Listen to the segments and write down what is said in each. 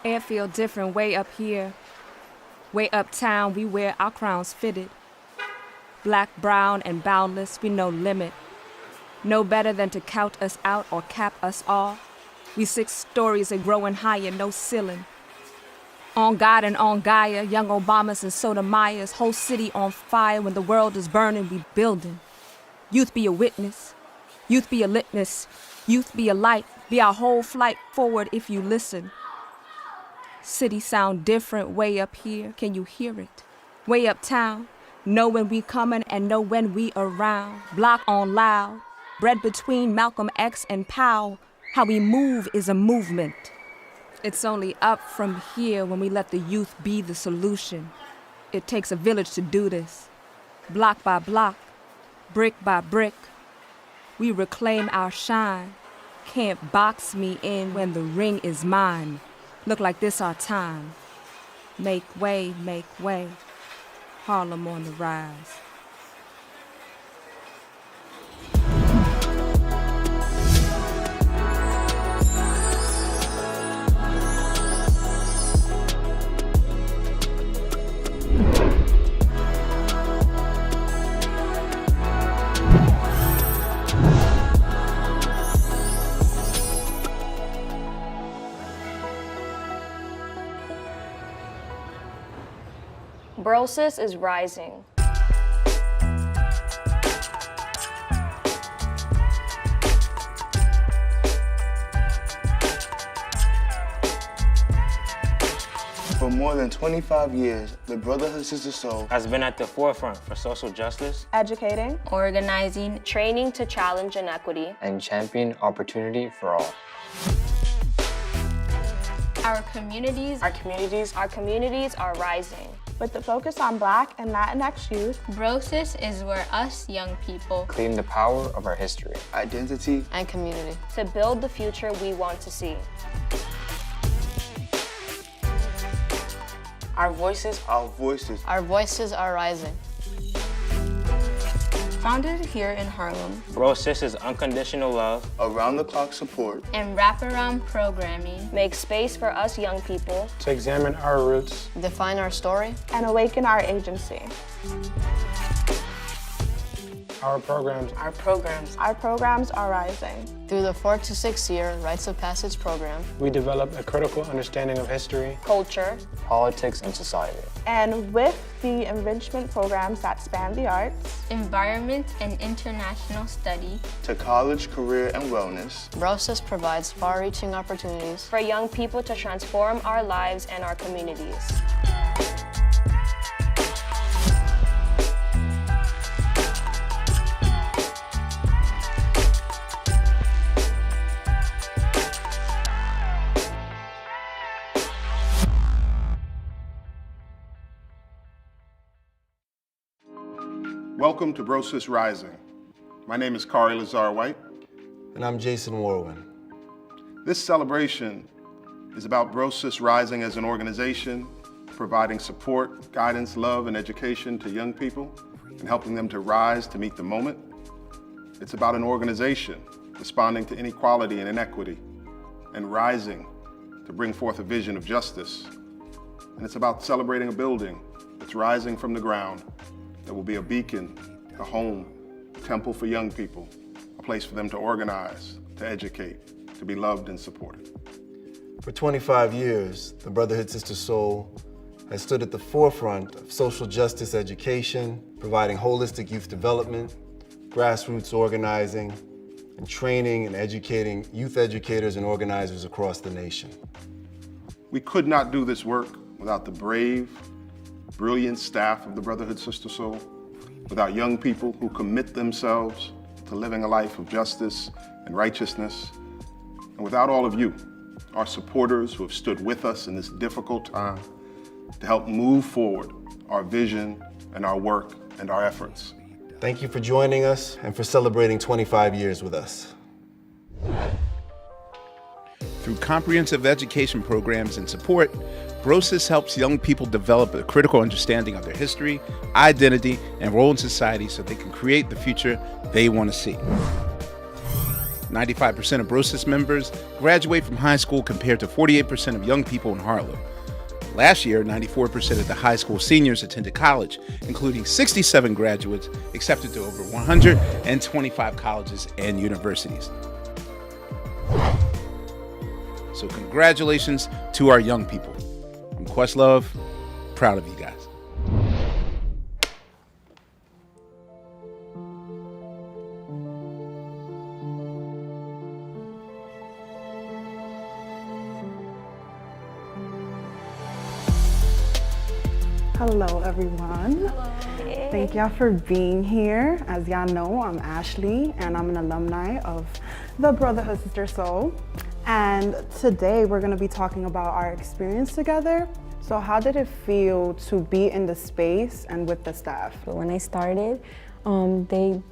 Air feel different way up here. Way uptown, we wear our crowns fitted. Black, brown, and boundless, we no limit. No better than to count us out or cap us all. We 6 stories and growing higher, no ceiling. On God and on Gaia, young Obamas and Sotomayors, whole city on fire. When the world is burning, we building. Youth be a witness. Youth be a litness. Youth be a light. Be our whole flight forward if you listen. City sound different way up here. Can you hear it? Way uptown. Know when we coming and know when we around. Block on loud. Bred between Malcolm X and Powell. How we move is a movement. It's only up from here when we let the youth be the solution. It takes a village to do this. Block by block, brick by brick, we reclaim our shine. Can't box me in when the ring is mine. Look like this our time. Make way, Harlem on the rise. Brosis is rising. For more than 25 years, the Brotherhood Sister Soul has been at the forefront for social justice, Educating, organizing, training to challenge inequity, and champion opportunity for all. our communities are rising. With the focus on Black and Latinx youth, Brosis is where us young people Claim the power of our history identity and community To build the future we want to see. Our voices are rising. Founded here in Harlem Brosis' unconditional love, around-the-clock support, and wraparound programming Make space for us young people to examine our roots, define our story. and awaken our agency. our programs, Our programs are rising. Through the 4 to 6 year Rites of Passage program, we develop a critical understanding of history, culture, politics and society. And with the enrichment programs that span the arts, environment, and international study, to college, career, and wellness, Brosis provides far-reaching opportunities for young people to transform our lives and our communities. Welcome to Brosis Rising. My name is Kari Lazar-White. And I'm Jason Warwin. This celebration is about Brosis rising as an organization, providing support, guidance, love, and education to young people, and helping them to rise to meet the moment. It's about an organization responding to inequality and inequity, and rising to bring forth a vision of justice. And it's about celebrating a building that's rising from the ground, that will be a beacon, a home, a temple for young people, a place for them to organize, to educate, to be loved and supported. For 25 years, the Brotherhood Sister Soul has stood at the forefront of social justice education, providing holistic youth development, grassroots organizing, and training and educating youth educators and organizers across the nation. We could not do this work without the brave, brilliant staff of the Brotherhood Sister Soul, without young people who commit themselves to living a life of justice and righteousness, and without all of you, our supporters who have stood with us in this difficult time to help move forward our vision and our work and our efforts. Thank you for joining us and for celebrating 25 years with us. Through comprehensive education programs and support, Brosis helps young people develop a critical understanding of their history, identity, and role in society so they can create the future they want to see. 95% of Brosis members graduate from high school compared to 48% of young people in Harlem. Last year, 94% of the high school seniors attended college, including 67 graduates accepted to over 125 colleges and universities. So congratulations to our young people. I'm Questlove, proud of you guys. Hello, everyone. Hello. Thank y'all for being here. As y'all know, I'm Ashley, and I'm an alumni of the Brotherhood Sister Soul. And today we're going to be talking about our experience together. So how did it feel to be in the space and with the staff? When I started, they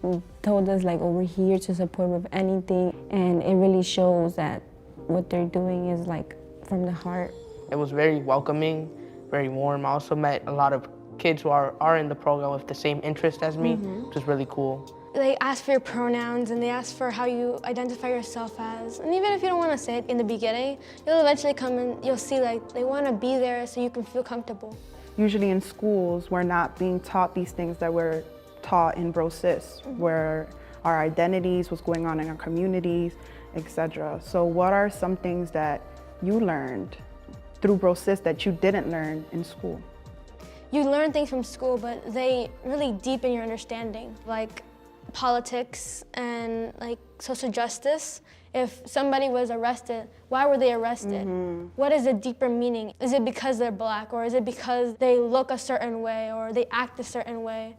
told us like, we're here to support with anything, and it really shows that what they're doing is like from the heart. It was very welcoming, very warm. I also met a lot of kids who are in the program with the same interest as me, which is really cool. They ask for your pronouns and they ask for how you identify yourself as. And even if you don't want to say it in the beginning, you'll eventually come and you'll see like they want to be there so you can feel comfortable. Usually in schools, we're not being taught these things that we're taught in Brosis, where our identities, what's going on in our communities, etc. So what are some things that you learned through Brosis that you didn't learn in school? You learn things from school, but they really deepen your understanding, like politics and like social justice. If somebody was arrested, why were they arrested? What is the deeper meaning? Is it because they're Black, or is it because they look a certain way or they act a certain way?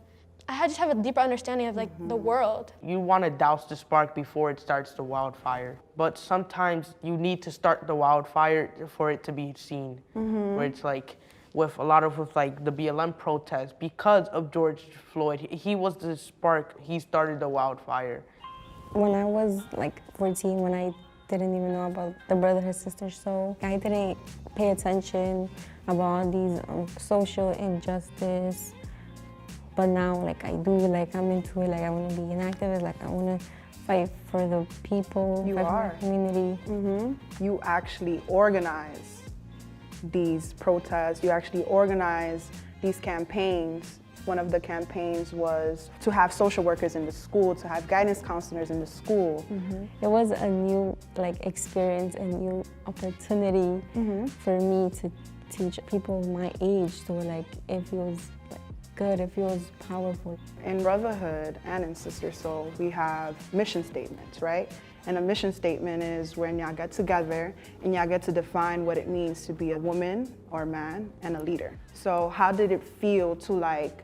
I just have a deeper understanding of like the world. You want to douse the spark before it starts the wildfire, but sometimes you need to start the wildfire for it to be seen. Where it's like, with like the BLM protest, because of George Floyd, he was the spark, he started the wildfire. When I was like 14, when I didn't even know about the Brotherhood Sister Soul, I didn't pay attention about these social injustice. But now, like I do, like I'm into it, like I want to be an activist, like I want to fight for the people, You fight are. for the community. You actually organize these protests, you actually organize these campaigns. One of the campaigns was to have social workers in the school, to have guidance counselors in the school. It was a new like experience, a new opportunity for me to teach people my age. So like it feels like good, it feels powerful. In Brotherhood and in Sister Soul, we have mission statements, right? And a mission statement is when y'all get together and y'all get to define what it means to be a woman or man and a leader. So how did it feel to like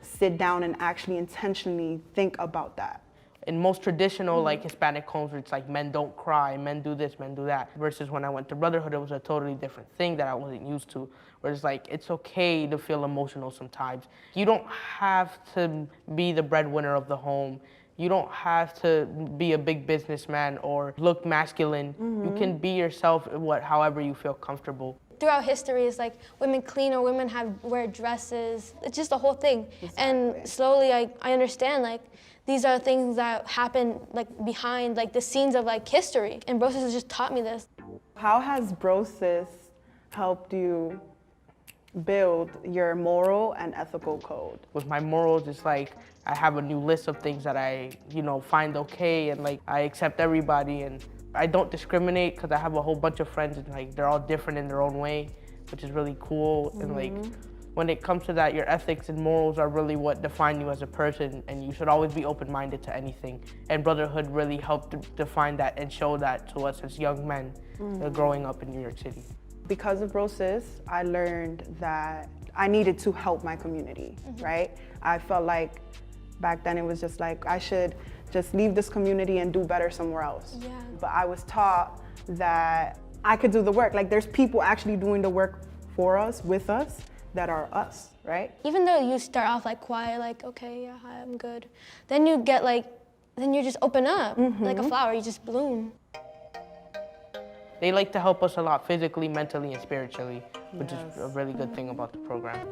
sit down and actually intentionally think about that? In most traditional like Hispanic homes, where it's like men don't cry, men do this, men do that. Versus when I went to Brotherhood, it was a totally different thing that I wasn't used to. Where it's like, it's okay to feel emotional sometimes. You don't have to be the breadwinner of the home. You don't have to be a big businessman or look masculine. You can be yourself however you feel comfortable. Throughout history, it's like women clean or women wear dresses. It's just the whole thing. Exactly. And slowly I understand like these are things that happen like behind like the scenes of like history. And Brosis has just taught me this. How has Brosis helped you build your moral and ethical code? With my morals, it's like I have a new list of things that I, find okay, and like I accept everybody, and I don't discriminate because I have a whole bunch of friends and like they're all different in their own way, which is really cool. And like when it comes to that, your ethics and morals are really what define you as a person, and you should always be open-minded to anything. And Brotherhood really helped define that and show that to us as young men growing up in New York City. Because of Brosis, I learned that I needed to help my community, right? I felt like back then it was just like I should just leave this community and do better somewhere else. Yeah. But I was taught that I could do the work. Like there's people actually doing the work for us, with us, that are us, right? Even though you start off like quiet, like, okay, yeah, hi, I'm good. Then you get like, then you just open up like a flower, you just bloom. They like to help us a lot physically, mentally, and spiritually, which is a really good thing about the program.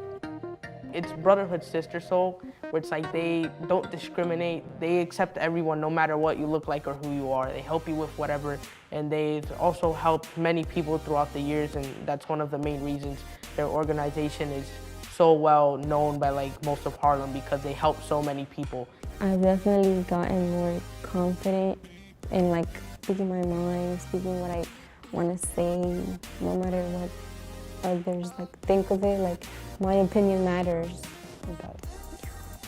It's brotherhood, sister soul, where it's like they don't discriminate. They accept everyone no matter what you look like or who you are. They help you with whatever, and they've also helped many people throughout the years, and that's one of the main reasons their organization is so well known by like most of Harlem, because they help so many people. I've definitely gotten more confident in like speaking my mind, speaking what I want to say, no matter what others like think of it. Like my opinion matters about it.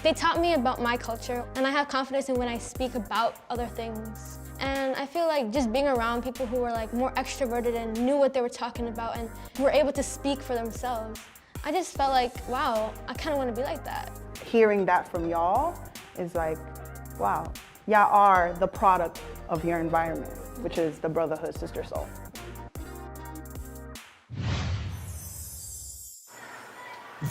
They taught me about my culture, and I have confidence in when I speak about other things. And I feel like just being around people who were like more extroverted and knew what they were talking about and were able to speak for themselves, I just felt like, wow, I kind of want to be like that. Hearing that from y'all is like, wow, y'all are the product of your environment, which is the brotherhood, sister soul.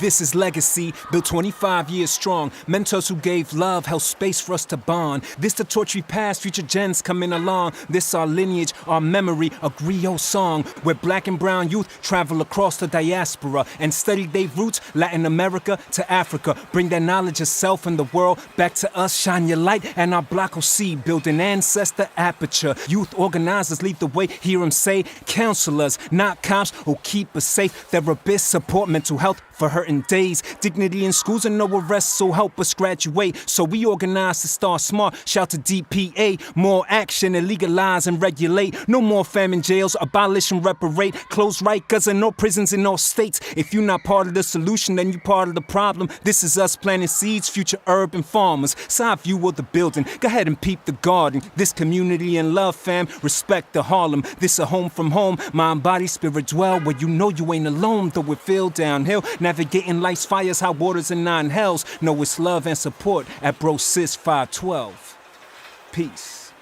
This is legacy, built 25 years strong. Mentors who gave love, held space for us to bond. This the torch we pass, future gens coming along. This our lineage, our memory, a griot song. Where black and brown youth travel across the diaspora and study their roots, Latin America to Africa. Bring that knowledge of self and the world back to us. Shine your light and our block will see. Build an ancestor aperture. Youth organizers lead the way, hear them say. Counselors, not cops, who keep us safe. Therapists support mental health for hurting days. Dignity in schools and no arrests, so help us graduate. So we organize to start smart. Shout to DPA. More action and legalize and regulate. No more famine jails, abolish and reparate. Close Rikers and no prisons in all states. If you're not part of the solution, then you're part of the problem. This is us planting seeds, future urban farmers. Side view of the building. Go ahead and peep the garden. This community and love, fam. Respect the Harlem. This a home from home. Mind, body, spirit dwell where you know you ain't alone, though it feel downhill. Navigating life's fires, hot waters, and 9 hells. Know it's love and support at Bro Sis 512. Peace.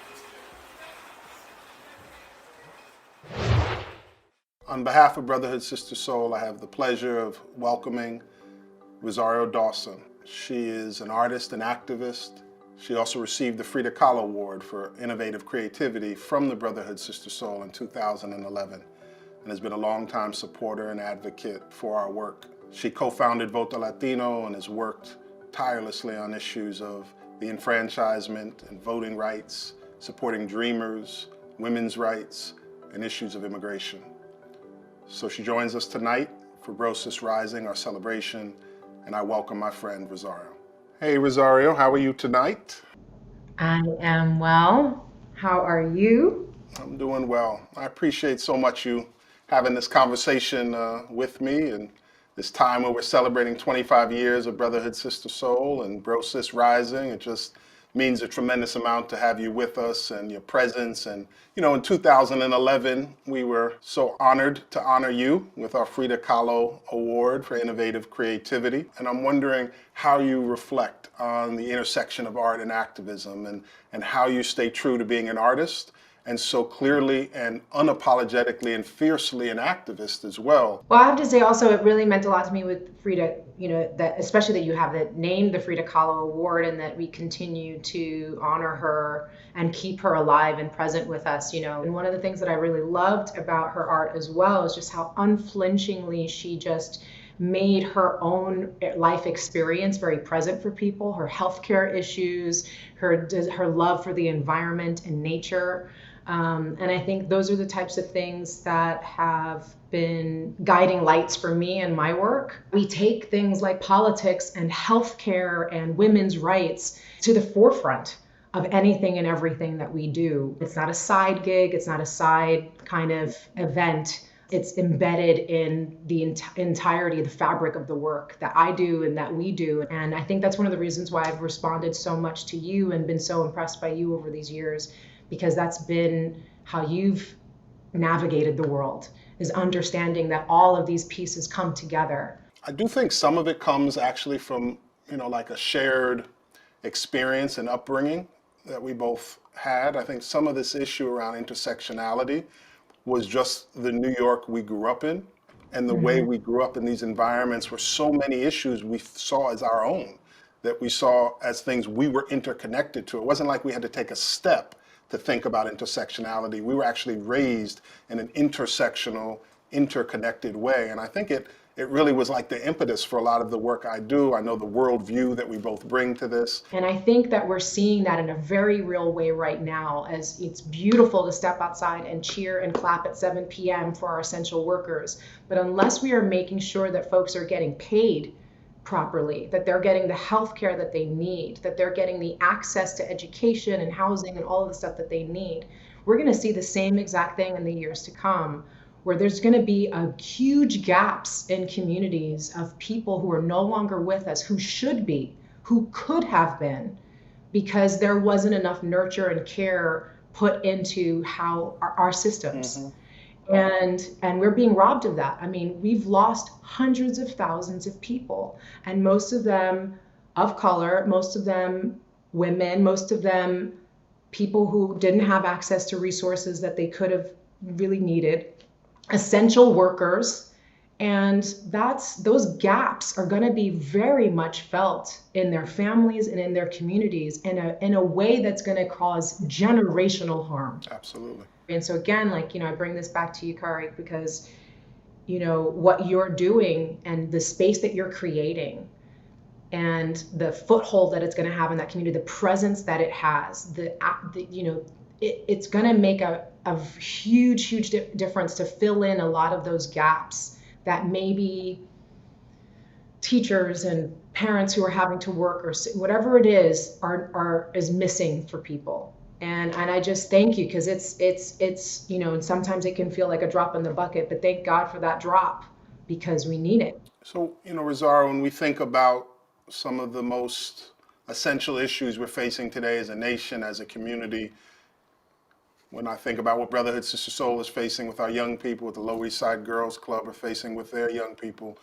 On behalf of Brotherhood Sister Soul, I have the pleasure of welcoming Rosario Dawson. She is an artist and activist. She also received the Frida Kahlo Award for Innovative Creativity from the Brotherhood Sister Soul in 2011 and has been a longtime supporter and advocate for our work. She co-founded Voto Latino and has worked tirelessly on issues of the enfranchisement and voting rights, supporting dreamers, women's rights, and issues of immigration. So she joins us tonight for Bro Sis Rising, our celebration, and I welcome my friend Rosario. Hey Rosario, how are you tonight? I am well. How are you? I'm doing well. I appreciate so much you having this conversation with me, and this time where we're celebrating 25 years of Brotherhood Sister Soul and Bro Sis Rising. It just means a tremendous amount to have you with us and your presence. And you know, in 2011, we were so honored to honor you with our Frida Kahlo Award for Innovative Creativity. And I'm wondering how you reflect on the intersection of art and activism, and how you stay true to being an artist and so clearly and unapologetically and fiercely an activist as well. Well, I have to say also it really meant a lot to me with Frida, you know, that especially that you have that named the Frida Kahlo Award and that we continue to honor her and keep her alive and present with us, you know. And one of the things that I really loved about her art as well is just how unflinchingly she just made her own life experience very present for people, her healthcare issues, her love for the environment and nature. And I think those are the types of things that have been guiding lights for me and my work. We take things like politics and healthcare and women's rights to the forefront of anything and everything that we do. It's not a side gig, it's not a side kind of event. It's embedded in the entirety of the fabric of the work that I do and that we do. And I think that's one of the reasons why I've responded so much to you and been so impressed by you over these years, because that's been how you've navigated the world, is understanding that all of these pieces come together. I do think some of it comes actually from, you know, like a shared experience and upbringing that we both had. I think some of this issue around intersectionality was just the New York we grew up in, and the way we grew up in these environments where so many issues we saw as our own, that we saw as things we were interconnected to. It wasn't like we had to take a step to think about intersectionality. We were actually raised in an intersectional, interconnected way. And I think it it really was like the impetus for a lot of the work I do. I know the worldview that we both bring to this. And I think that we're seeing that in a very real way right now, as it's beautiful to step outside and cheer and clap at 7 p.m. for our essential workers. But unless we are making sure that folks are getting paid properly, that they're getting the health care that they need, that they're getting the access to education and housing and all of the stuff that they need, we're going to see the same exact thing in the years to come, where there's going to be a huge gaps in communities of people who are no longer with us, who should be, who could have been, because there wasn't enough nurture and care put into how our systems. And we're being robbed of that. I mean, we've lost hundreds of thousands of people, and most of them of color, most of them women, most of them people who didn't have access to resources that they could have really needed, essential workers. And those gaps are going to be very much felt in their families and in their communities in a way that's going to cause generational harm. Absolutely. And so again, like, I bring this back to you, Kari, because, what you're doing and the space that you're creating and the foothold that it's going to have in that community, the presence that it has, it's going to make a huge difference to fill in a lot of those gaps that maybe teachers and parents who are having to work or whatever it is is missing for people. And I just thank you, because it's and sometimes it can feel like a drop in the bucket, but thank God for that drop, because we need it. So, Rosario, when we think about some of the most essential issues we're facing today as a nation, as a community, when I think about what Brotherhood Sister Soul is facing with our young people, what the Lower East Side Girls Club are facing with their young people,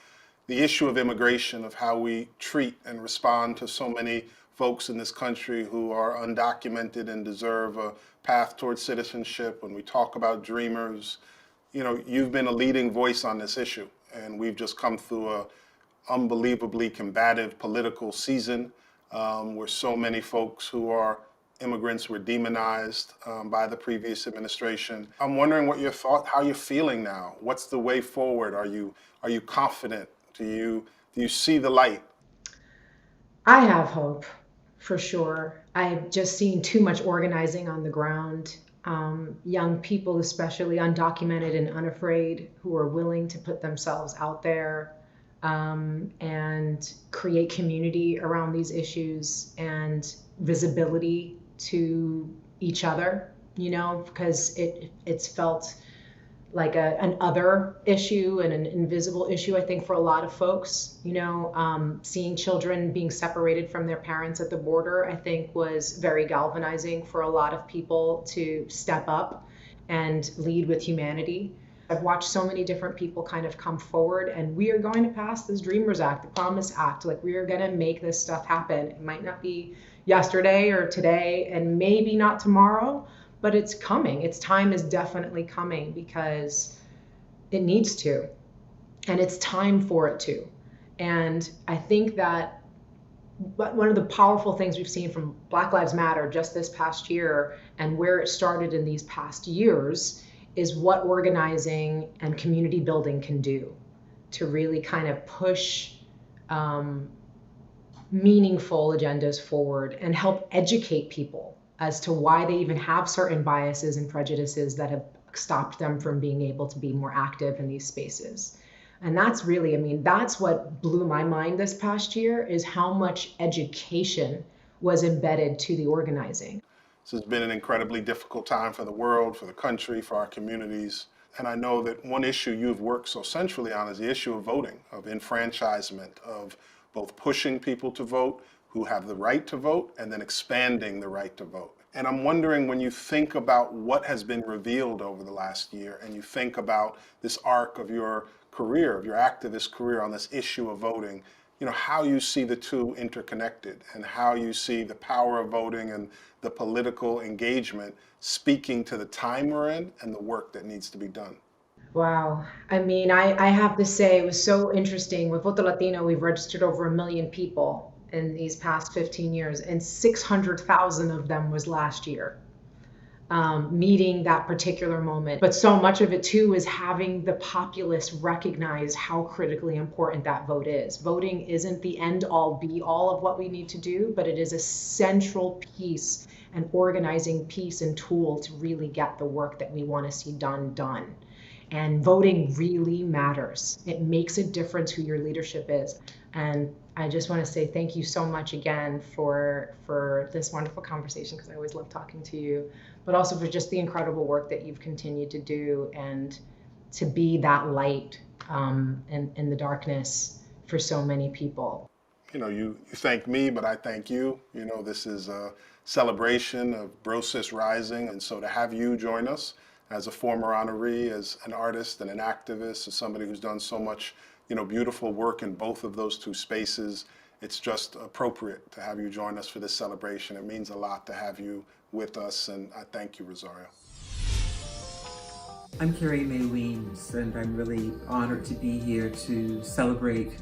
the issue of immigration, of how we treat and respond to so many folks in this country who are undocumented and deserve a path towards citizenship. When we talk about dreamers, you've been a leading voice on this issue, and we've just come through a unbelievably combative political season where so many folks who are immigrants were demonized by the previous administration. I'm wondering how you're feeling now. What's the way forward? Are you confident? Do you see the light? I have hope, for sure. I've just seen too much organizing on the ground. Young people, especially undocumented and unafraid, who are willing to put themselves out there and create community around these issues and visibility to each other, because it's felt like an other issue and an invisible issue, I think, for a lot of folks. Seeing children being separated from their parents at the border, I think, was very galvanizing for a lot of people to step up and lead with humanity. I've watched so many different people kind of come forward, and we are going to pass this Dreamers Act, the Promise Act. Like, we are going to make this stuff happen. It might not be yesterday or today, and maybe not tomorrow, but it's coming. Its time is definitely coming, because it needs to, and it's time for it to. And I think that one of the powerful things we've seen from Black Lives Matter just this past year, and where it started in these past years, is what organizing and community building can do to really kind of push meaningful agendas forward and help educate people as to why they even have certain biases and prejudices that have stopped them from being able to be more active in these spaces. And that's really, that's what blew my mind this past year, is how much education was embedded to the organizing. This has been an incredibly difficult time for the world, for the country, for our communities. And I know that one issue you've worked so centrally on is the issue of voting, of enfranchisement, of both pushing people to vote who have the right to vote and then expanding the right to vote. And I'm wondering, when you think about what has been revealed over the last year, and you think about this arc of your career, of your activist career on this issue of voting, how you see the two interconnected, and how you see the power of voting and the political engagement speaking to the time we're in and the work that needs to be done. Wow. I have to say, it was so interesting. With Voto Latino, we've registered over 1 million people in these past 15 years, and 600,000 of them was last year. meeting that particular moment. But so much of it too is having the populace recognize how critically important that vote is. Voting isn't the end all be all of what we need to do, but it is a central piece, an organizing piece and tool to really get the work that we want to see done. And voting really matters. It makes a difference who your leadership is. And I just want to say thank you so much again for this wonderful conversation, because I always love talking to you, but also for just the incredible work that you've continued to do and to be that light in the darkness for so many people. You know, you thank me, but I thank you. You know, this is a celebration of Bro Sis Rising, and so to have you join us as a former honoree, as an artist and an activist, as somebody who's done so much, you know, beautiful work in both of those two spaces, it's just appropriate to have you join us for this celebration. It means a lot to have you with us, and I thank you, Rosario. I'm Carrie Mae Weems, and I'm really honored to be here to celebrate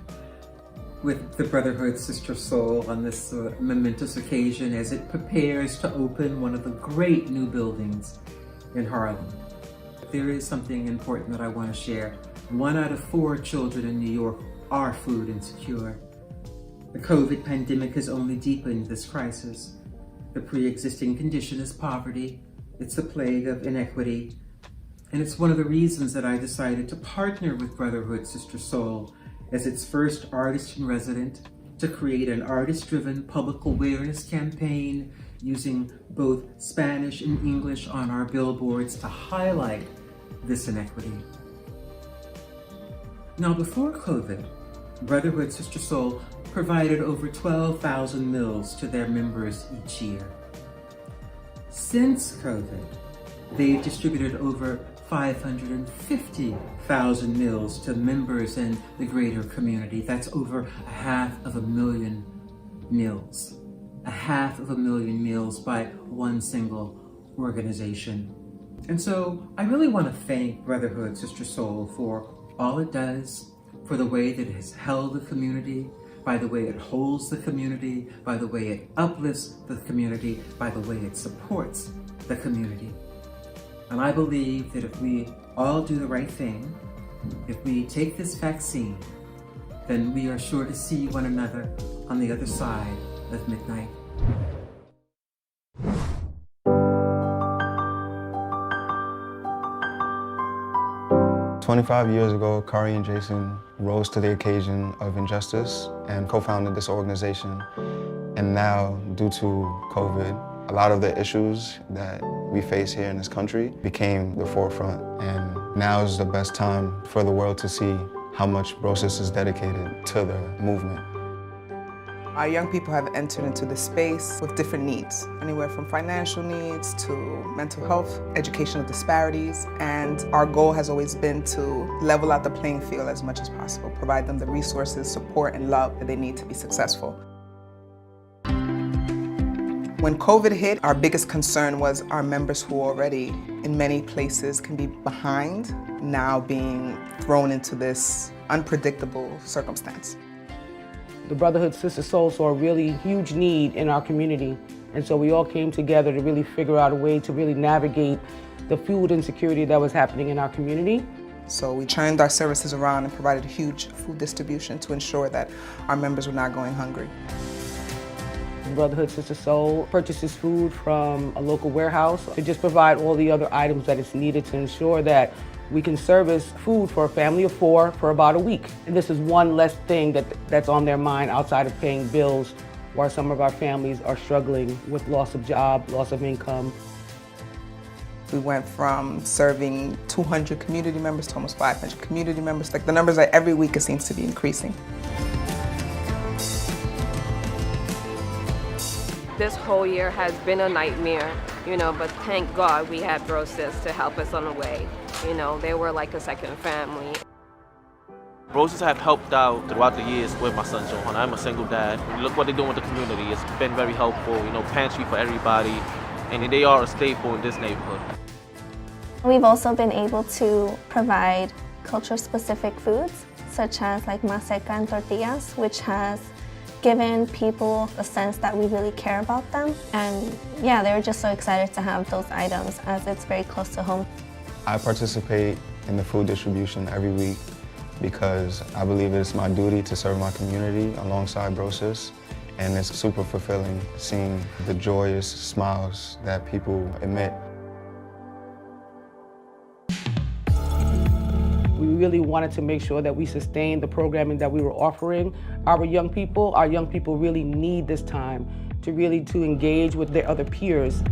with the Brotherhood Sister Soul on this momentous occasion as it prepares to open one of the great new buildings in Harlem. There is something important that I want to share. 1 out of 4 children in New York are food insecure. The COVID pandemic has only deepened this crisis. The pre-existing condition is poverty. It's a plague of inequity. And it's one of the reasons that I decided to partner with Brotherhood Sister Soul as its first artist in resident to create an artist-driven public awareness campaign using both Spanish and English on our billboards to highlight this inequity. Now, before COVID, Brotherhood Sister Soul provided over 12,000 meals to their members each year. Since COVID, they've distributed over 550,000 meals to members in the greater community. That's over 500,000 meals. 500,000 meals by one single organization. And so I really want to thank Brotherhood Sister Soul for all it does, for the way that it has held the community, by the way it holds the community, by the way it uplifts the community, by the way it supports the community. And I believe that if we all do the right thing, if we take this vaccine, then we are sure to see one another on the other side of midnight. "25 years ago, Kari and Jason rose to the occasion of injustice and co-founded this organization. And now, due to COVID, a lot of the issues that we face here in this country became the forefront. And now is the best time for the world to see how much Bro Sis is dedicated to the movement. Our young people have entered into the space with different needs, anywhere from financial needs to mental health, educational disparities, and our goal has always been to level out the playing field as much as possible, provide them the resources, support, and love that they need to be successful. When COVID hit, our biggest concern was our members who already, in many places, can be behind, now being thrown into this unpredictable circumstance. The Brotherhood Sister Soul saw a really huge need in our community, and so we all came together to really figure out a way to really navigate the food insecurity that was happening in our community. So we turned our services around and provided a huge food distribution to ensure that our members were not going hungry. The Brotherhood Sister Soul purchases food from a local warehouse to just provide all the other items that is needed to ensure that we can service food for a family of 4 for about a week. And this is one less thing that's on their mind outside of paying bills, while some of our families are struggling with loss of job, loss of income. We went from serving 200 community members to almost 500 community members. Like the numbers are every week, it seems to be increasing. This whole year has been a nightmare, but thank God we had Bro Sis to help us on the way. They were like a second family. Bro Sis have helped out throughout the years with my son Johan. I'm a single dad. Look what they're doing with the community. It's been very helpful, pantry for everybody, and they are a staple in this neighborhood. We've also been able to provide culture-specific foods, such as like maseca and tortillas, which has giving people a sense that we really care about them. And yeah, they were just so excited to have those items as it's very close to home. I participate in the food distribution every week because I believe it's my duty to serve my community alongside BroSis, and it's super fulfilling seeing the joyous smiles that people emit. We really wanted to make sure that we sustained the programming that we were offering our young people. Our young people really need this time to engage with their other peers.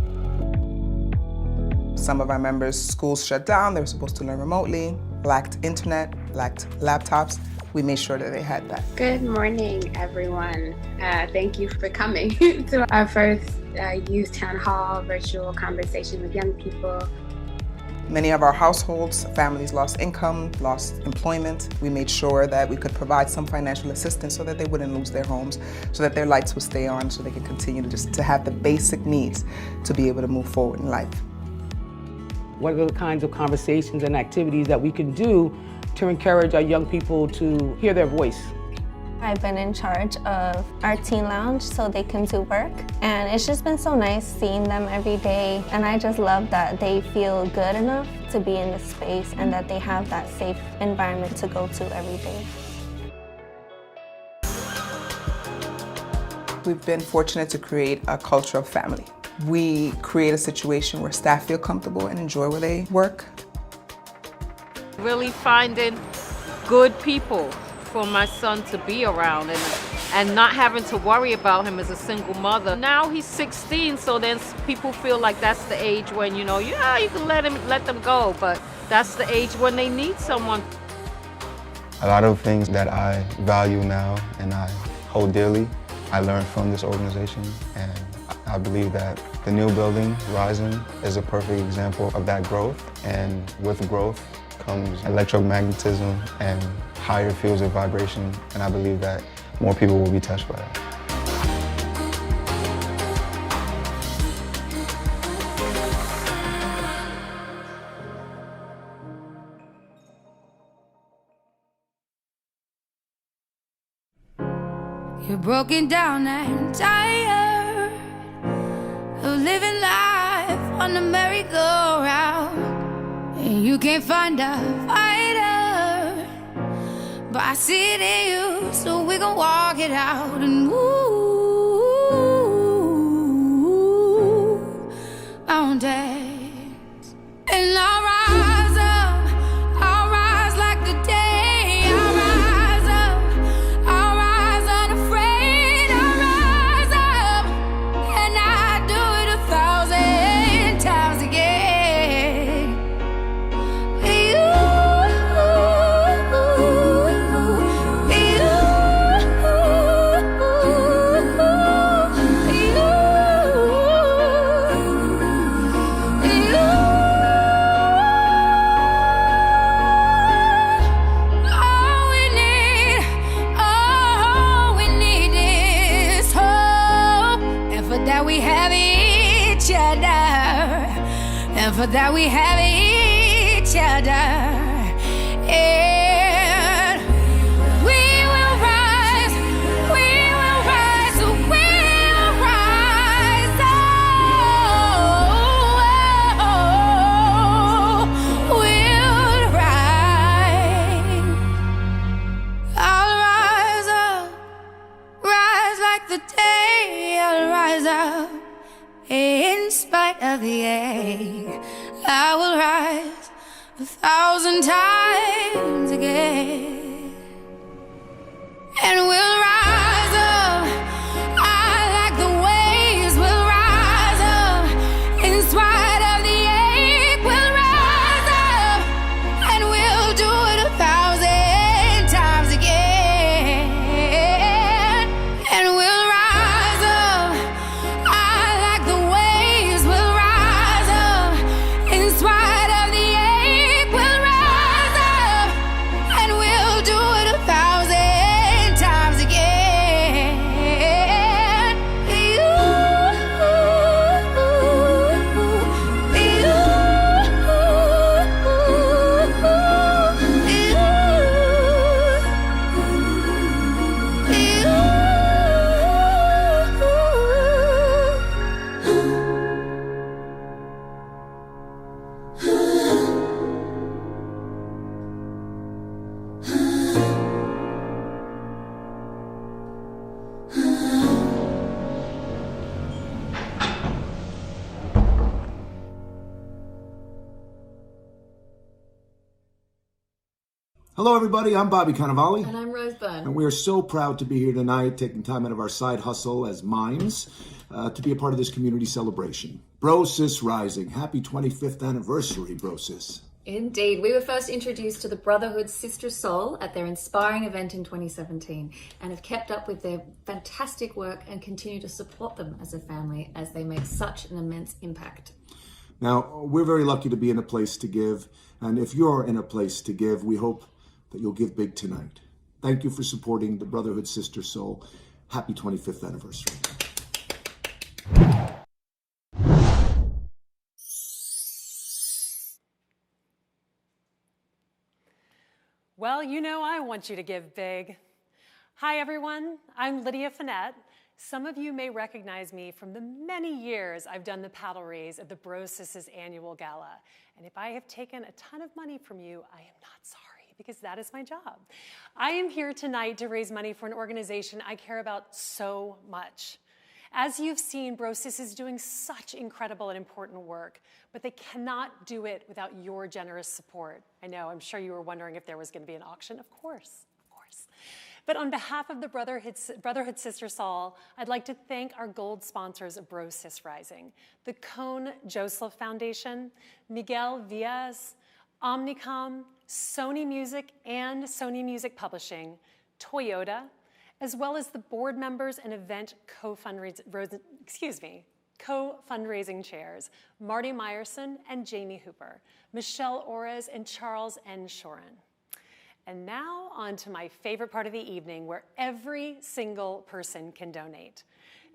Some of our members' schools shut down. They were supposed to learn remotely, lacked internet, lacked laptops. We made sure that they had that. Good morning, everyone. Thank you for coming to our first youth town hall virtual conversation with young people. Many of our households, families lost income, lost employment. We made sure that we could provide some financial assistance so that they wouldn't lose their homes, so that their lights would stay on, so they could continue to have the basic needs to be able to move forward in life. What are the kinds of conversations and activities that we can do to encourage our young people to hear their voice? I've been in charge of our teen lounge so they can do work, and it's just been so nice seeing them every day, and I just love that they feel good enough to be in the space and that they have that safe environment to go to every day. We've been fortunate to create a culture of family. We create a situation where staff feel comfortable and enjoy where they work. Really finding good people for my son to be around and not having to worry about him as a single mother. Now he's 16, so then people feel like that's the age when, you can let them go, but that's the age when they need someone. A lot of things that I value now and I hold dearly, I learned from this organization, and I believe that the new building, Rising, is a perfect example of that growth, and with growth comes electromagnetism and higher fields of vibration, and I believe that more people will be touched by that. You're broken down and tired of living life on the merry-go-round, and you can't find a fighter, but I see it in you, so we gon' walk it out and move mountains. And I'll rise up, I'll rise like the day. I'll rise up, I'll rise unafraid. I'll rise up, and I do it 1,000 times again. For that we have each other, and we will rise, we will rise, we'll rise, we'll rise. I'll rise up, rise like the day. I'll rise up in spite of the ache. I will rise 1,000 times again, and we'll rise up. I like the waves. We'll rise up in spite of the ache. We'll rise up, and we'll do it 1,000 times again, and we'll rise up. I like the waves. We'll rise up in spite of the ache. We'll rise up, and we'll do it 1,000 times again. Hello, everybody. I'm Bobby Cannavale. And I'm Rose Bunn. And we are so proud to be here tonight, taking time out of our side hustle as mimes to be a part of this community celebration. Bro Sis Rising. Happy 25th anniversary, Bro Sis. Indeed. We were first introduced to the Brotherhood Sister Soul at their inspiring event in 2017 and have kept up with their fantastic work and continue to support them as a family as they make such an immense impact. Now, we're very lucky to be in a place to give. And if you're in a place to give, we hope that you'll give big tonight. Thank you for supporting the Brotherhood Sister Soul. Happy 25th anniversary. Well, you know I want you to give big. Hi, everyone. I'm Lydia Finette. Some of you may recognize me from the many years I've done the paddle raise at the Bro Sis' annual gala. And if I have taken a ton of money from you, I am not sorry, because that is my job. I am here tonight to raise money for an organization I care about so much. As you've seen, Bro Sis is doing such incredible and important work, but they cannot do it without your generous support. I know, I'm sure you were wondering if there was going to be an auction. Of course. But on behalf of the Brotherhood Sister Soul, I'd like to thank our gold sponsors of Bro Sis Rising, the Cone Joseph Foundation, Miguel Villas, Omnicom, Sony Music and Sony Music Publishing, Toyota, as well as the board members and event co-fundraising chairs, Marty Meyerson and Jamie Hooper, Michelle Orez and Charles N. Shorin. And now on to my favorite part of the evening, where every single person can donate.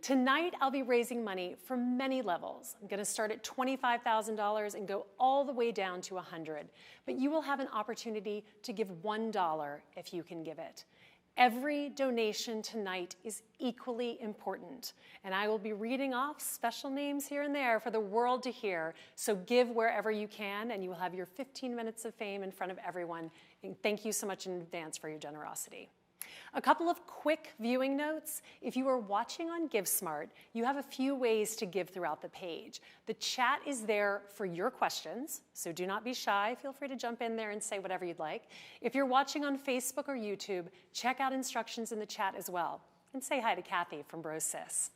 Tonight, I'll be raising money from many levels. I'm gonna start at $25,000 and go all the way down to $100,000. But you will have an opportunity to give $1 if you can give it. Every donation tonight is equally important, and I will be reading off special names here and there for the world to hear, so give wherever you can, and you will have your 15 minutes of fame in front of everyone. And thank you so much in advance for your generosity. A couple of quick viewing notes. If you are watching on GiveSmart, you have a few ways to give throughout the page. The chat is there for your questions, so do not be shy. Feel free to jump in there and say whatever you'd like. If you're watching on Facebook or YouTube, check out instructions in the chat as well. And say hi to Kathy from Bro Sis.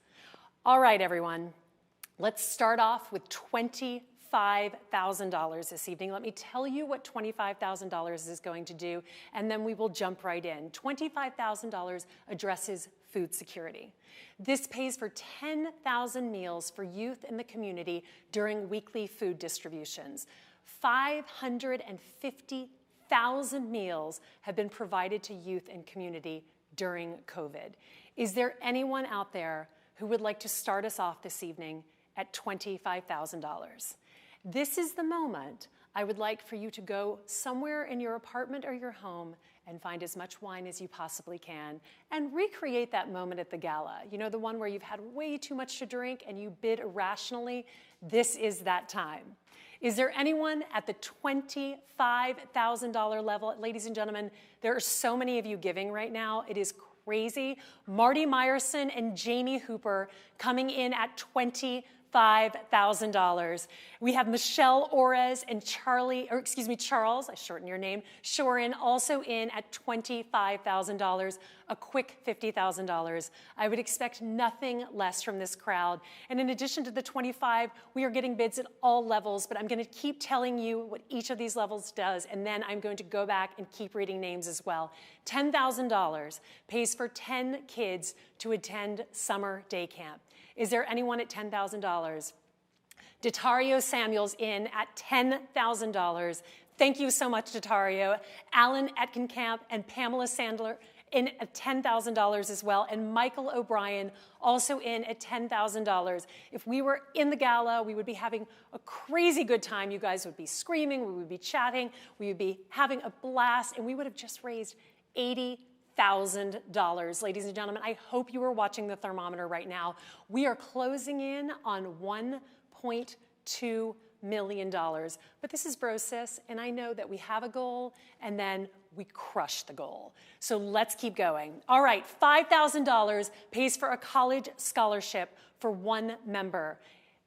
All right, everyone. Let's start off with $25,000 this evening. Let me tell you what $25,000 is going to do, and then we will jump right in. $25,000 addresses food security. This pays for 10,000 meals for youth in the community during weekly food distributions. 550,000 meals have been provided to youth and community during COVID. Is there anyone out there who would like to start us off this evening at $25,000? This is the moment I would like for you to go somewhere in your apartment or your home and find as much wine as you possibly can and recreate that moment at the gala. You know, the one where you've had way too much to drink and you bid irrationally? This is that time. Is there anyone at the $25,000 level? Ladies and gentlemen, there are so many of you giving right now. It is crazy. Marty Meyerson and Jamie Hooper coming in at $25,000. We have Michelle Orez and Charles, I shortened your name, Shorin, also in at $25,000, a quick $50,000. I would expect nothing less from this crowd. And in addition to the 25, we are getting bids at all levels, but I'm gonna keep telling you what each of these levels does, and then I'm going to go back and keep reading names as well. $10,000 pays for 10 kids to attend summer day camp. Is there anyone at $10,000? Datario Samuels in at $10,000. Thank you so much, Datario. Alan Etkenkamp and Pamela Sandler in at $10,000 as well, and Michael O'Brien also in at $10,000. If we were in the gala, we would be having a crazy good time. You guys would be screaming, we would be chatting, we would be having a blast, and we would have just raised $80,000. Ladies and gentlemen, I hope you are watching the thermometer right now. We are closing in on $1.2 million. But this is Bro Sis, and I know that we have a goal, and then we crush the goal. So let's keep going. All right, $5,000 pays for a college scholarship for one member.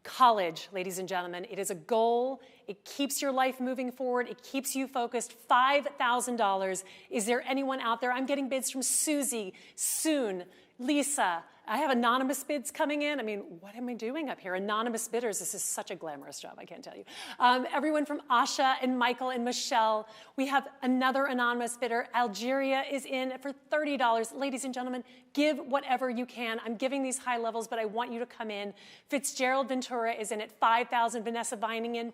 College, ladies and gentlemen, it is a goal, It keeps your life moving forward. It keeps you focused. $5,000. Is there anyone out there? I'm getting bids from Susie, Soon, Lisa. I have anonymous bids coming in. I mean, what am I doing up here? Anonymous bidders. This is such a glamorous job, I can't tell you. Everyone from Asha and Michael and Michelle. We have another anonymous bidder. Algeria is in for $30. Ladies and gentlemen, give whatever you can. I'm giving these high levels, but I want you to come in. Fitzgerald Ventura is in at $5,000. Vanessa Vining in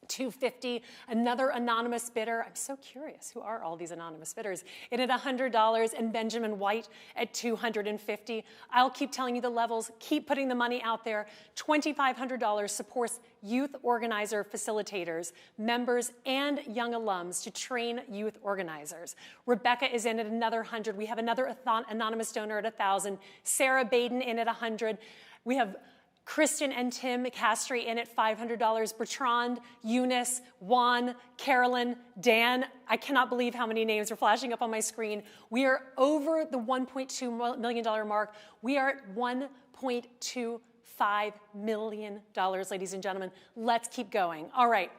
$250. Another anonymous bidder. I'm so curious. Who are all these anonymous bidders? In at $100, and Benjamin White at $250. I'll keep telling you the levels. Keep putting the money out there. $2,500 supports youth organizer facilitators, members, and young alums to train youth organizers. Rebecca is in at another $100. We have another anonymous donor at $1,000. Sarah Baden in at $100. We have Kristen and Tim Castry in at $500. Bertrand, Eunice, Juan, Carolyn, Dan. I cannot believe how many names are flashing up on my screen. We are over the $1.2 million mark. We are at $1.25 million, ladies and gentlemen. Let's keep going. All right,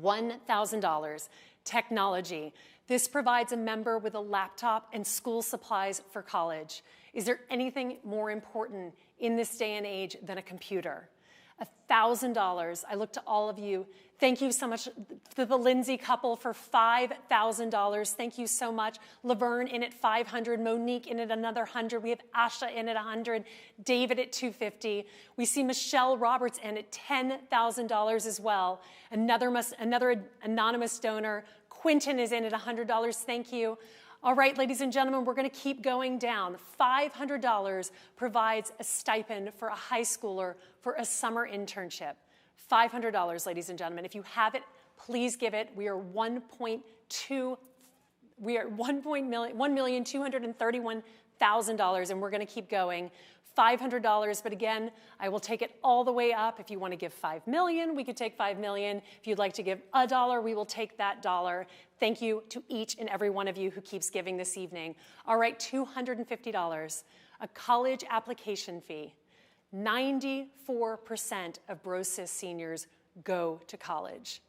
$1,000. Technology. This provides a member with a laptop and school supplies for college. Is there anything more important in this day and age than a computer? $1,000. I look to all of you. Thank you so much to the Lindsay couple for $5,000. Thank you so much. Laverne in at $500. Monique in at another $100. We have Asha in at $100. David at $250. We see Michelle Roberts in at $10,000 as well. Another anonymous donor. Quentin is in at $100. Thank you. All right, ladies and gentlemen, we're going to keep going down. $500 provides a stipend for a high schooler for a summer internship. $500, ladies and gentlemen. If you have it, please give it. We are $1,231,000, and we're going to keep going. $500, but again, I will take it all the way up. If you want to give $5 million, we could take $5 million. If you'd like to give $1, we will take that dollar. Thank you to each and every one of you who keeps giving this evening. All right, $250, a college application fee. 94% of BroSis seniors go to college.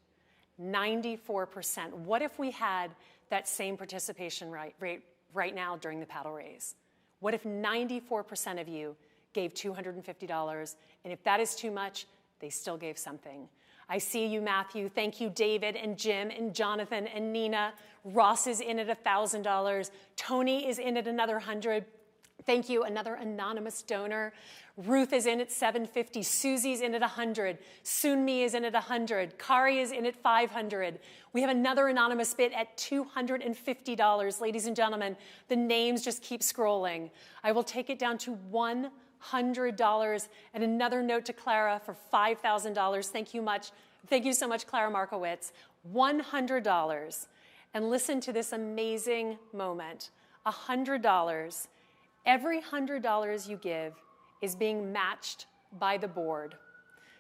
94%. What if we had that same participation rate right now during the paddle raise? What if 94% of you gave $250? And if that is too much, they still gave something. I see you, Matthew. Thank you, David and Jim and Jonathan and Nina. Ross is in at $1,000. Tony is in at another $100. Thank you, another anonymous donor. Ruth is in at $750. Susie's in at $100. Sunmi is in at $100. Kari is in at $500. We have another anonymous bid at $250. Ladies and gentlemen, the names just keep scrolling. I will take it down to $100. And another note to Clara for $5,000. Thank you much. Thank you so much, Clara Markowitz. $100. And listen to this amazing moment. $100. Every $100 you give is being matched by the board.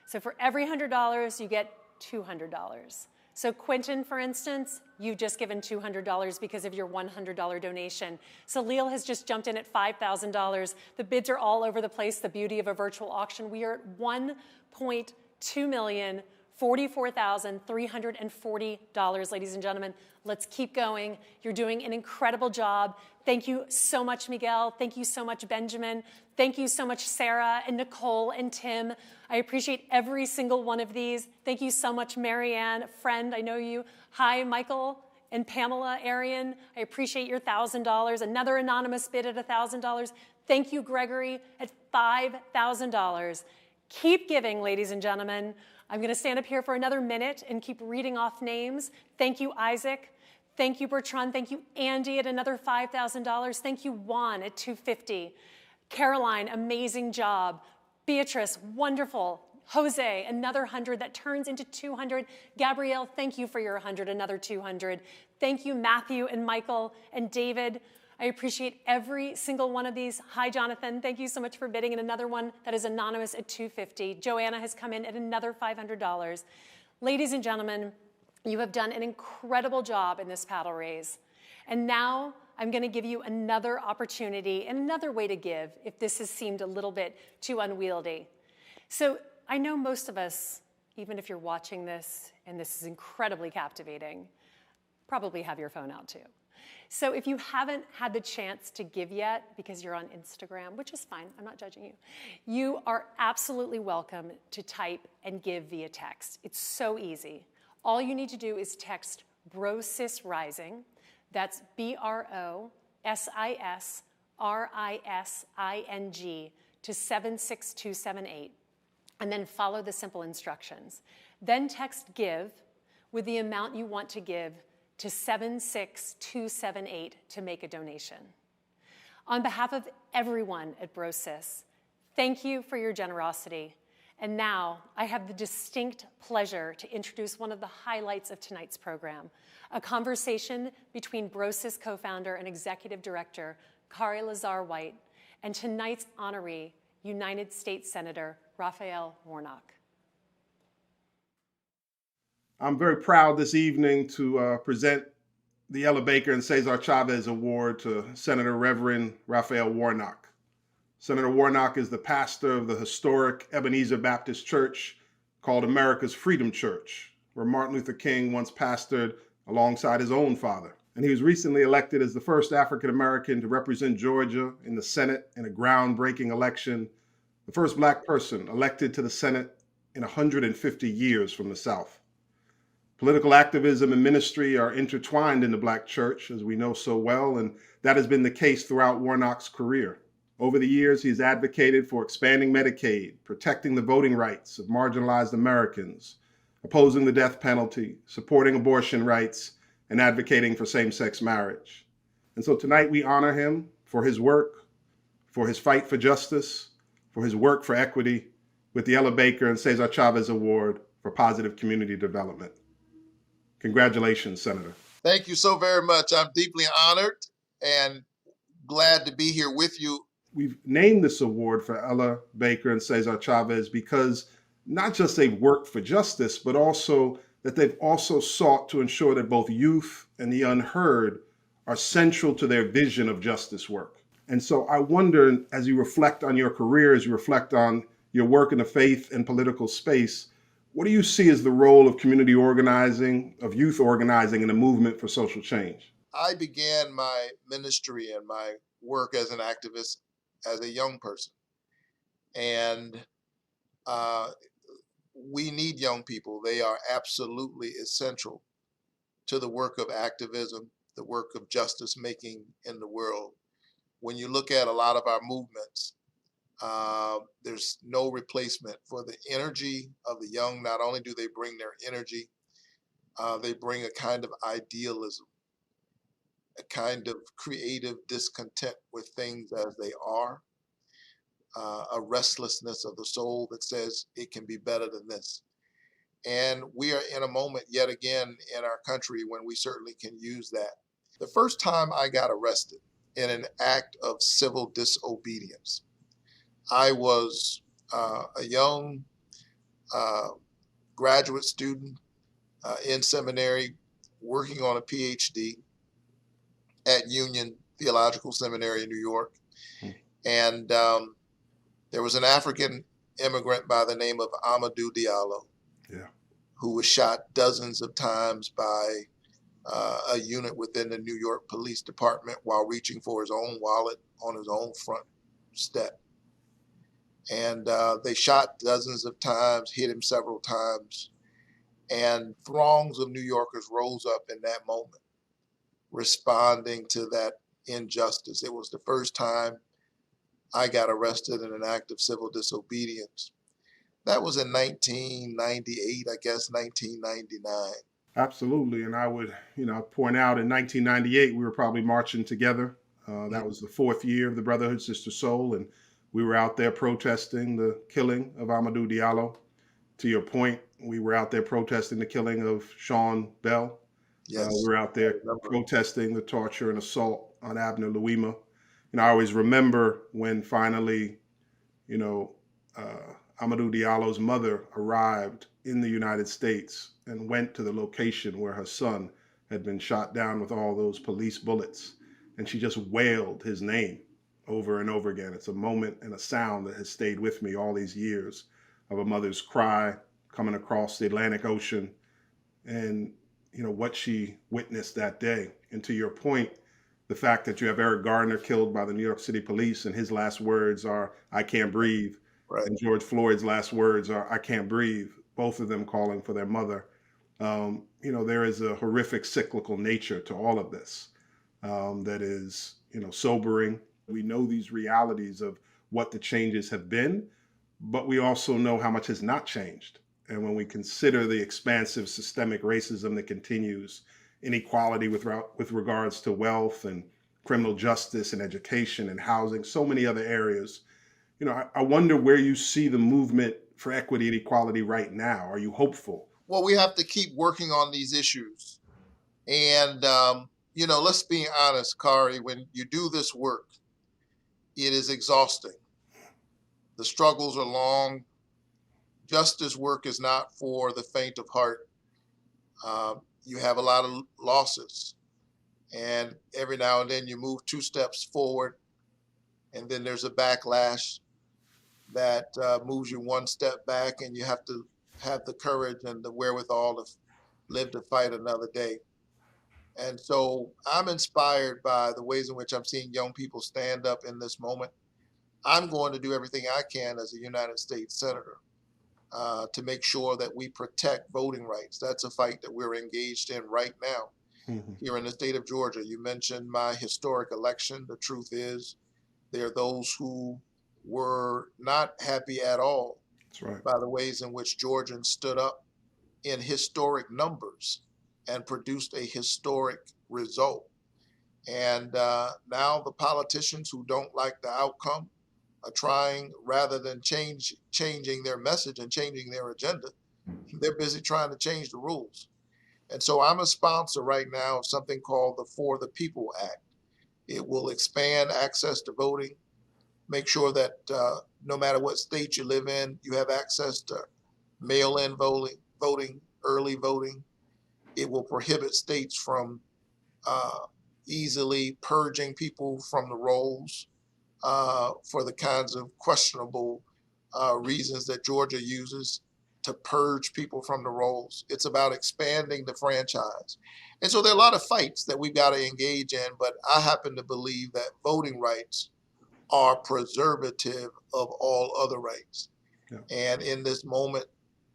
So for every $100, you get $200. So Quentin, for instance, you've just given $200 because of your $100 donation. Salil has just jumped in at $5,000. The bids are all over the place, the beauty of a virtual auction. We are at $1.2 million. $44,340, ladies and gentlemen. Let's keep going. You're doing an incredible job. Thank you so much, Miguel. Thank you so much, Benjamin. Thank you so much, Sarah and Nicole and Tim. I appreciate every single one of these. Thank you so much, Marianne, friend, I know you. Hi, Michael and Pamela Arian. I appreciate your $1,000. Another anonymous bid at $1,000. Thank you, Gregory, at $5,000. Keep giving, ladies and gentlemen. I'm going to stand up here for another minute and keep reading off names. Thank you, Isaac. Thank you, Bertrand. Thank you, Andy, at another $5,000. Thank you, Juan, at $250. Caroline, amazing job. Beatrice, wonderful. Jose, another $100 that turns into $200. Gabrielle, thank you for your $100, another $200. Thank you, Matthew and Michael and David. I appreciate every single one of these. Hi, Jonathan. Thank you so much for bidding. And another one that is anonymous at $250. Joanna has come in at another $500. Ladies and gentlemen, you have done an incredible job in this paddle raise. And now I'm going to give you another opportunity and another way to give if this has seemed a little bit too unwieldy. So I know most of us even if you're watching this and this is incredibly captivating, probably have your phone out too. So if you haven't had the chance to give yet because you're on Instagram, which is fine, I'm not judging you, you are absolutely welcome to type and give via text. It's so easy. All you need to do is text BROSIS Rising, that's BROSISRISING to 76278, and then follow the simple instructions. Then text GIVE with the amount you want to give to 76278 to make a donation. On behalf of everyone at BROSIS, thank you for your generosity. And now I have the distinct pleasure to introduce one of the highlights of tonight's program, a conversation between BROSIS co-founder and executive director Kari Lazar-White and tonight's honoree, United States Senator Raphael Warnock. I'm very proud this evening to present the Ella Baker and Cesar Chavez Award to Senator Reverend Raphael Warnock. Senator Warnock is the pastor of the historic Ebenezer Baptist Church called America's Freedom Church, where Martin Luther King once pastored alongside his own father. And he was recently elected as the first African American to represent Georgia in the Senate in a groundbreaking election, the first Black person elected to the Senate in 150 years from the South. Political activism and ministry are intertwined in the Black church, as we know so well, and that has been the case throughout Warnock's career. Over the years, he's advocated for expanding Medicaid, protecting the voting rights of marginalized Americans, opposing the death penalty, supporting abortion rights, and advocating for same-sex marriage. And so tonight we honor him for his work, for his fight for justice, for his work for equity, with the Ella Baker and Cesar Chavez Award for Positive Community Development. Congratulations, Senator. Thank you so very much. I'm deeply honored and glad to be here with you. We've named this award for Ella Baker and Cesar Chavez because not just they've worked for justice, but also that they've also sought to ensure that both youth and the unheard are central to their vision of justice work. And so I wonder, as you reflect on your career, as you reflect on your work in the faith and political space, what do you see as the role of community organizing, of youth organizing in the movement for social change? I began my ministry and my work as an activist as a young person. And we need young people. They are absolutely essential to the work of activism, the work of justice making in the world. When you look at a lot of our movements, there's no replacement for the energy of the young. Not only do they bring their energy, they bring a kind of idealism, a kind of creative discontent with things as they are, a restlessness of the soul that says it can be better than this. And we are in a moment yet again in our country when we certainly can use that. The first time I got arrested in an act of civil disobedience, I was a young graduate student in seminary working on a PhD at Union Theological Seminary in New York. And there was an African immigrant by the name of Amadou Diallo, who was shot dozens of times by a unit within the New York Police Department while reaching for his own wallet on his own front step. And they shot dozens of times, hit him several times, and throngs of New Yorkers rose up in that moment, responding to that injustice. It was the first time I got arrested in an act of civil disobedience. That was in 1998, I guess, 1999. Absolutely, and I would, point out in 1998, we were probably marching together. That was the fourth year of the Brotherhood Sister Soul, and we were out there protesting the killing of Amadou Diallo. To your point, we were out there protesting the killing of Sean Bell. Yes. We were out there protesting the torture and assault on Abner Louima. And I always remember when finally, Amadou Diallo's mother arrived in the United States and went to the location where her son had been shot down with all those police bullets. And she just wailed his name over and over again. It's a moment and a sound that has stayed with me all these years of a mother's cry coming across the Atlantic Ocean and, what she witnessed that day. And to your point, the fact that you have Eric Gardner killed by the New York City police and his last words are, "I can't breathe." Right. And George Floyd's last words are, "I can't breathe," both of them calling for their mother. There is a horrific cyclical nature to all of this that is, sobering. We know these realities of what the changes have been, but we also know how much has not changed. And when we consider the expansive systemic racism that continues, inequality with regards to wealth and criminal justice and education and housing, so many other areas, I wonder where you see the movement for equity and equality right now. Are you hopeful? Well, we have to keep working on these issues. And, let's be honest, Kari, when you do this work, it is exhausting. The struggles are long. Justice work is not for the faint of heart. You have a lot of losses. And every now and then you move 2 steps forward, and then there's a backlash that moves you 1 step back, and you have to have the courage and the wherewithal to live to fight another day. And so I'm inspired by the ways in which I'm seeing young people stand up in this moment. I'm going to do everything I can as a United States Senator to make sure that we protect voting rights. That's a fight that we're engaged in right now here in the state of Georgia. You mentioned my historic election. The truth is, there are those who were not happy at all by the ways in which Georgians stood up in historic numbers and produced a historic result. And now the politicians who don't like the outcome are trying, rather than changing their message and changing their agenda, they're busy trying to change the rules. And so I'm a sponsor right now of something called the For the People Act. It will expand access to voting, make sure that no matter what state you live in, you have access to mail-in voting, early voting. It will prohibit states from easily purging people from the rolls for the kinds of questionable reasons that Georgia uses to purge people from the rolls. It's about expanding the franchise. And so there are a lot of fights that we've got to engage in, but I happen to believe that voting rights are preservative of all other rights. Yeah. And in this moment,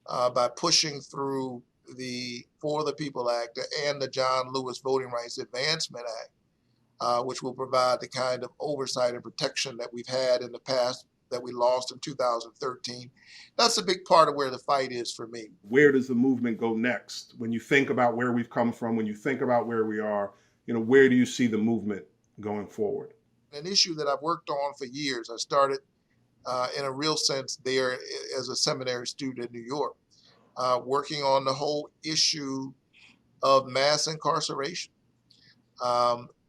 by pushing through the For the People Act and the John Lewis Voting Rights Advancement Act, which will provide the kind of oversight and protection that we've had in the past that we lost in 2013. That's a big part of where the fight is for me. Where does the movement go next? When you think about where we've come from, when you think about where we are, where do you see the movement going forward? An issue that I've worked on for years. I started in a real sense there as a seminary student in New York, working on the whole issue of mass incarceration.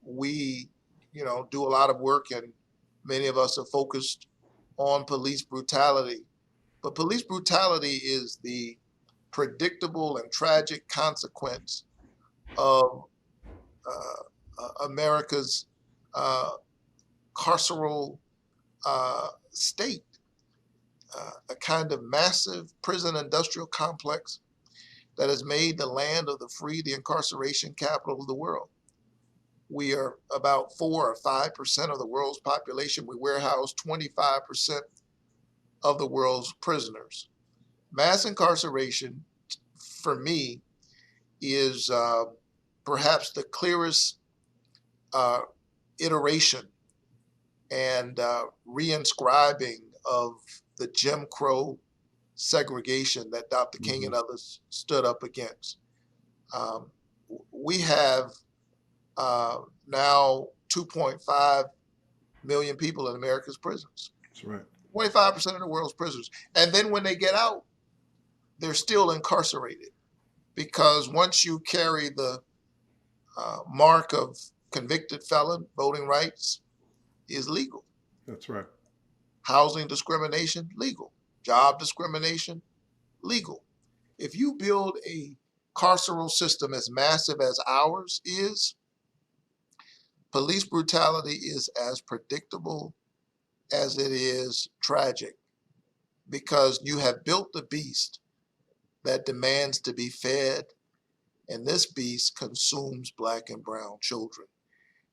We, do a lot of work, and many of us are focused on police brutality. But police brutality is the predictable and tragic consequence of America's carceral state, a kind of massive prison industrial complex that has made the land of the free the incarceration capital of the world. We are about 4 or 5% of the world's population. We warehouse 25% of the world's prisoners. Mass incarceration, for me, is perhaps the clearest iteration and reinscribing of the Jim Crow segregation that Dr. King and others stood up against. We have now 2.5 million people in America's prisons. That's right. 25% of the world's prisoners. And then when they get out, they're still incarcerated, because once you carry the mark of convicted felon, voting rights is legal. That's right. Housing discrimination, legal. Job discrimination, legal. If you build a carceral system as massive as ours is, police brutality is as predictable as it is tragic, because you have built the beast that demands to be fed, and this beast consumes black and brown children.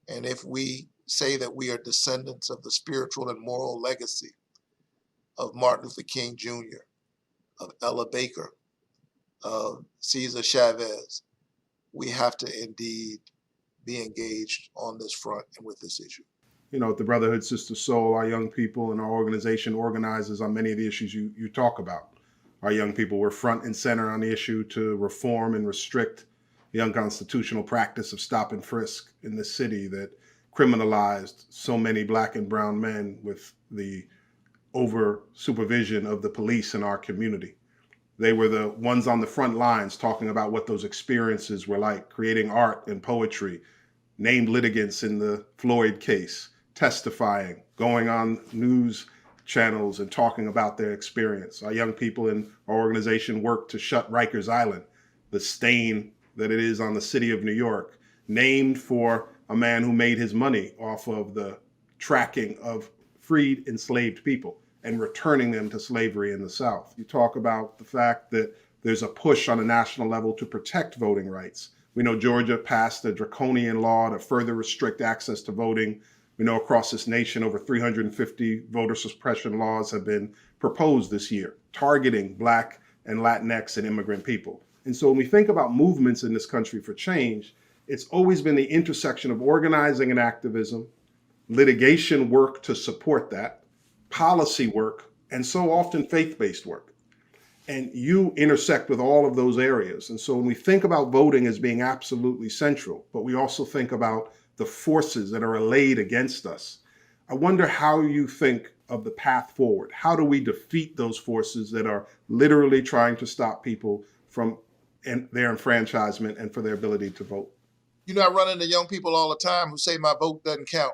And if we say that we are descendants of the spiritual and moral legacy of Martin Luther King Jr., of Ella Baker, of Cesar Chavez, we have to indeed be engaged on this front and with this issue. You know, at the Brotherhood Sister Soul, our young people and our organization organizes on many of the issues you talk about. Our young people were front and center on the issue to reform and restrict the unconstitutional practice of stop and frisk in the city that criminalized so many black and brown men with the over supervision of the police in our community. They were the ones on the front lines talking about what those experiences were like, creating art and poetry, named litigants in the Floyd case, testifying, going on news channels and talking about their experience. Our young people in our organization work to shut Rikers Island, the stain that it is on the city of New York, named for a man who made his money off of the tracking of freed enslaved people and returning them to slavery in the South. You talk about the fact that there's a push on a national level to protect voting rights. We know Georgia passed a draconian law to further restrict access to voting. We know across this nation, over 350 voter suppression laws have been proposed this year, targeting Black and Latinx and immigrant people. And so when we think about movements in this country for change, it's always been the intersection of organizing and activism, litigation work to support that, policy work, and so often faith-based work. And you intersect with all of those areas. And so when we think about voting as being absolutely central, but we also think about the forces that are arrayed against us, I wonder how you think of the path forward. How do we defeat those forces that are literally trying to stop people from their enfranchisement and for their ability to vote? You know, I run into young people all the time who say my vote doesn't count.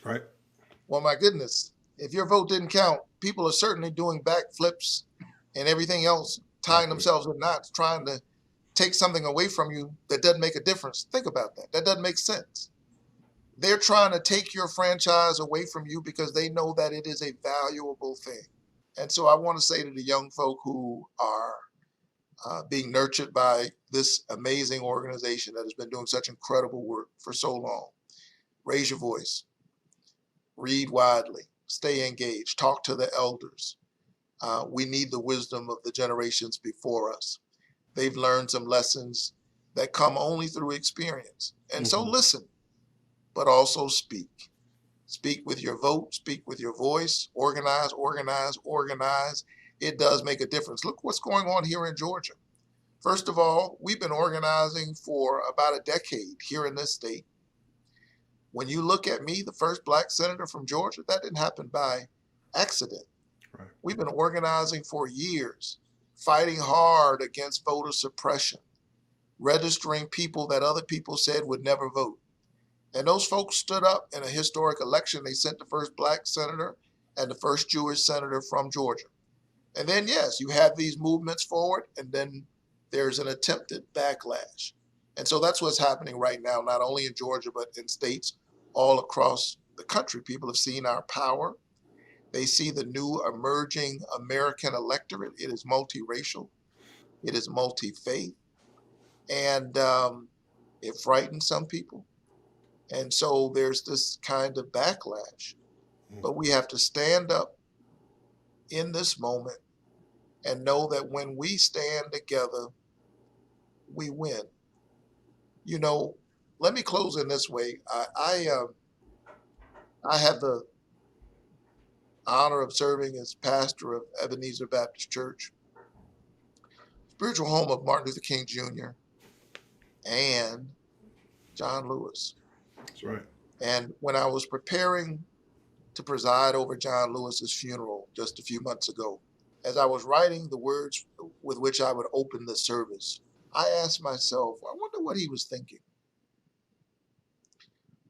Right. Well, my goodness, if your vote didn't count, people are certainly doing backflips and everything else, tying themselves in knots, trying to take something away from you that doesn't make a difference. Think about that. That doesn't make sense. They're trying to take your franchise away from you because they know that it is a valuable thing. And so I want to say to the young folk who are being nurtured by this amazing organization that has been doing such incredible work for so long, raise your voice, read widely, stay engaged, talk to the elders. We need the wisdom of the generations before us. They've learned some lessons that come only through experience. And so listen, but also speak. Speak with your vote, speak with your voice, organize, organize, organize. It does make a difference. Look what's going on here in Georgia. First of all, we've been organizing for about a decade here in this state. When you look at me, the first Black senator from Georgia, that didn't happen by accident. Right. We've been organizing for years, fighting hard against voter suppression, registering people that other people said would never vote. And those folks stood up in a historic election. They sent the first Black senator and the first Jewish senator from Georgia. And then, yes, you have these movements forward, and then there's an attempted backlash. And so that's what's happening right now, not only in Georgia, but in states all across the country. People have seen our power. They see the new emerging American electorate. It is multiracial. It is multi-faith. And it frightens some people. And so there's this kind of backlash. But we have to stand up in this moment and know that when we stand together, we win. You know, let me close in this way. I have the honor of serving as pastor of Ebenezer Baptist Church, spiritual home of Martin Luther King Jr. and John Lewis. That's right. And when I was preparing to preside over John Lewis's funeral just a few months ago, as I was writing the words with which I would open the service, I asked myself, I wonder what he was thinking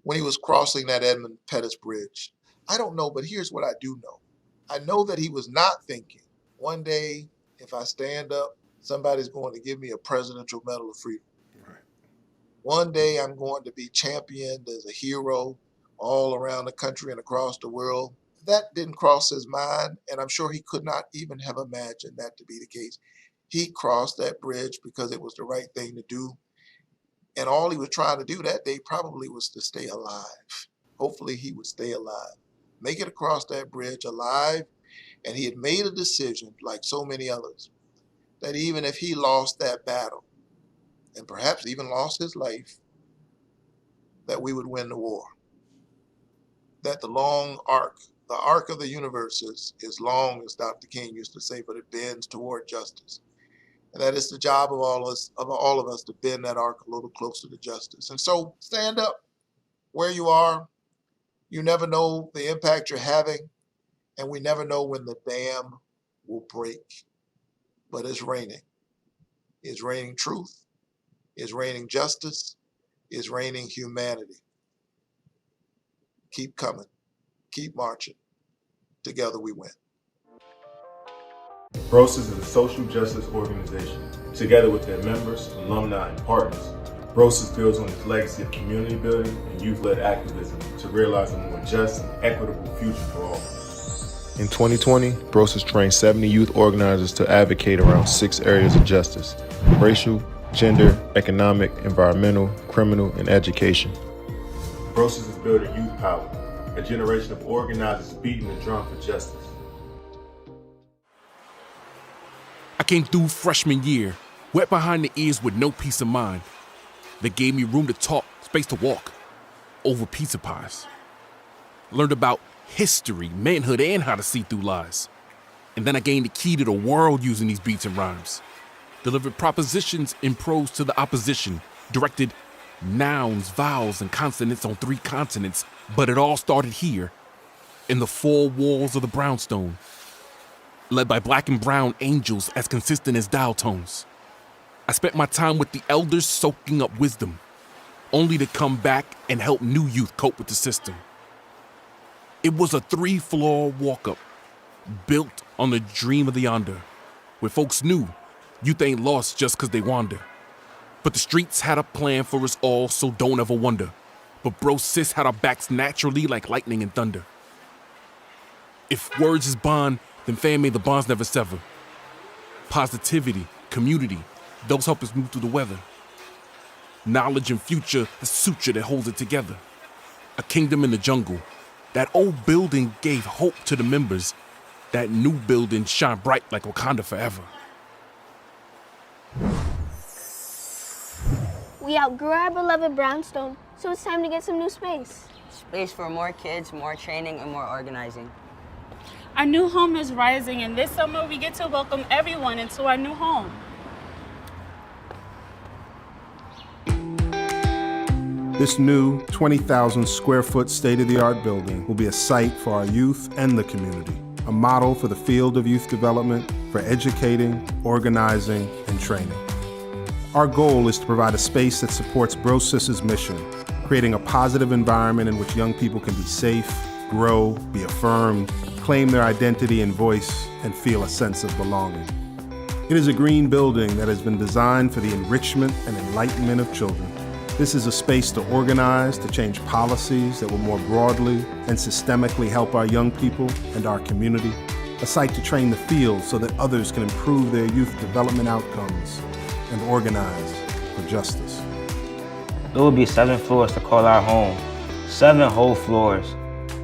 when he was crossing that Edmund Pettus Bridge. I don't know, but here's what I do know. I know that he was not thinking, one day, if I stand up, somebody's going to give me a Presidential Medal of Freedom. Right. One day I'm going to be championed as a hero all around the country and across the world. That didn't cross his mind, and I'm sure he could not even have imagined that to be the case. He crossed that bridge because it was the right thing to do. And all he was trying to do that day probably was to stay alive. Hopefully he would stay alive, make it across that bridge alive. And he had made a decision, like so many others, that even if he lost that battle, and perhaps even lost his life, that we would win the war. That the long arc, the arc of the universe is long, as Dr. King used to say, but it bends toward justice. And that is the job of all of us to bend that arc a little closer to justice. And so stand up where you are. You never know the impact you're having, and we never know when the dam will break. But it's raining. It's raining truth. It's raining justice. It's raining humanity. Keep coming. Keep marching. Together we win. BROSIS is a social justice organization. Together with their members, alumni, and partners, BROSIS builds on its legacy of community building and youth-led activism to realize a more just and equitable future for all. In 2020, BROSIS trained 70 youth organizers to advocate around 6 areas of justice: racial, gender, economic, environmental, criminal, and education. BROSIS is building youth power, a generation of organizers beating the drum for justice. I came through freshman year, wet behind the ears with no peace of mind. They gave me room to talk, space to walk, over pizza pies. Learned about history, manhood, and how to see through lies. And then I gained the key to the world using these beats and rhymes. Delivered propositions in prose to the opposition, directed nouns, vowels, and consonants on 3 continents, but it all started here, in the 4 walls of the brownstone, led by black and brown angels as consistent as dial tones. I spent my time with the elders soaking up wisdom, only to come back and help new youth cope with the system. It was a 3-floor walk-up, built on the dream of the yonder, where folks knew youth ain't lost just 'cause they wander. But the streets had a plan for us all, so don't ever wonder. But BROSIS had our backs naturally like lightning and thunder. If words is bond, then fam, may the bonds never sever. Positivity, community, those help us move through the weather. Knowledge and future, the suture that holds it together. A kingdom in the jungle. That old building gave hope to the members. That new building shine bright like Wakanda forever. We outgrew our beloved brownstone, so it's time to get some new space. Space for more kids, more training, and more organizing. Our new home is rising, and this summer we get to welcome everyone into our new home. This new 20,000 square foot state-of-the-art building will be a site for our youth and the community, a model for the field of youth development, for educating, organizing, and training. Our goal is to provide a space that supports BROSIS's mission, creating a positive environment in which young people can be safe, grow, be affirmed, claim their identity and voice, and feel a sense of belonging. It is a green building that has been designed for the enrichment and enlightenment of children. This is a space to organize, to change policies that will more broadly and systemically help our young people and our community. A site to train the field so that others can improve their youth development outcomes and organize for justice. There will be 7 floors to call our home. 7 whole floors.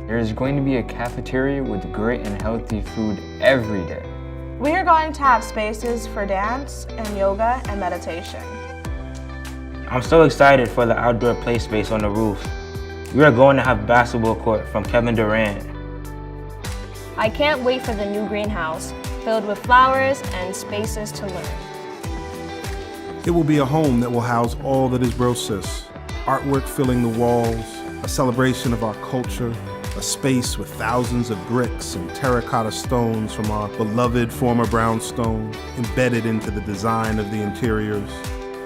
There is going to be a cafeteria with great and healthy food every day. We are going to have spaces for dance and yoga and meditation. I'm so excited for the outdoor play space on the roof. We are going to have basketball court from Kevin Durant. I can't wait for the new greenhouse, filled with flowers and spaces to learn. It will be a home that will house all that is BROSIS. Artwork filling the walls, a celebration of our culture, a space with thousands of bricks and terracotta stones from our beloved former brownstone embedded into the design of the interiors.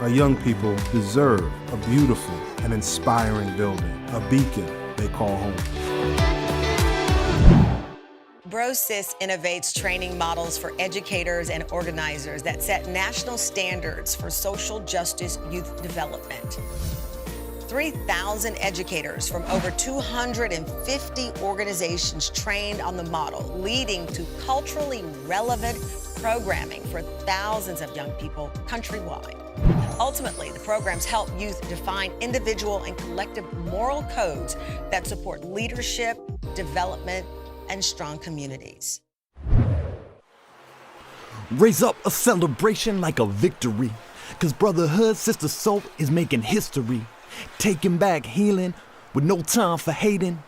Our young people deserve a beautiful and inspiring building, a beacon they call home. BROSIS innovates training models for educators and organizers that set national standards for social justice youth development. 3,000 educators from over 250 organizations trained on the model, leading to culturally relevant programming for thousands of young people countrywide. Ultimately, the programs help youth define individual and collective moral codes that support leadership, development, and strong communities. Raise up a celebration like a victory, 'cause Brotherhood Sister Soul is making history. Taking back healing with no time for hating.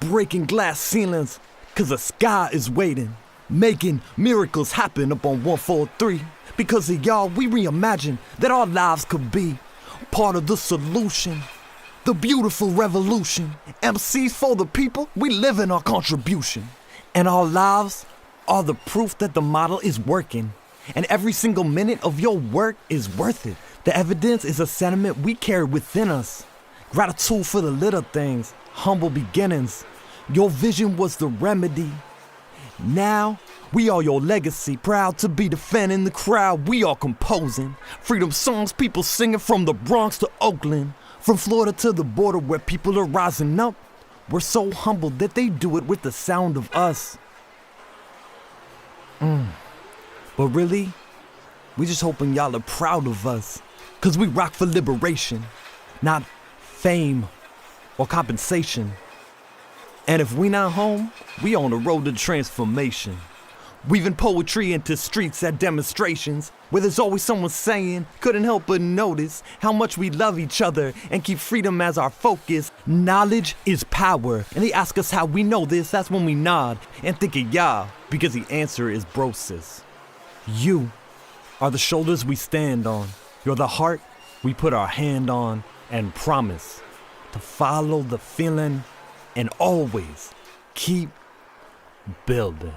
Breaking glass ceilings, 'cause the sky is waiting. Making miracles happen up on 143. Because of y'all, we reimagine that our lives could be part of the solution. The beautiful revolution. MCs for the people, we live in our contribution. And our lives are the proof that the model is working. And every single minute of your work is worth it. The evidence is a sentiment we carry within us. Gratitude for the little things, humble beginnings. Your vision was the remedy. Now, we are your legacy, proud to be defending the crowd we are composing. Freedom songs people singing from the Bronx to Oakland. From Florida to the border where people are rising up. We're so humbled that they do it with the sound of us. But really, we just hoping y'all are proud of us. 'Cause we rock for liberation, not fame or compensation. And if we not home, we on the road to transformation. Weaving poetry into streets at demonstrations, where there's always someone saying, couldn't help but notice how much we love each other and keep freedom as our focus. Knowledge is power, and they ask us how we know this, that's when we nod and think of y'all, because the answer is brosis. You are the shoulders we stand on. You're the heart we put our hand on and promise to follow the feeling and always keep building.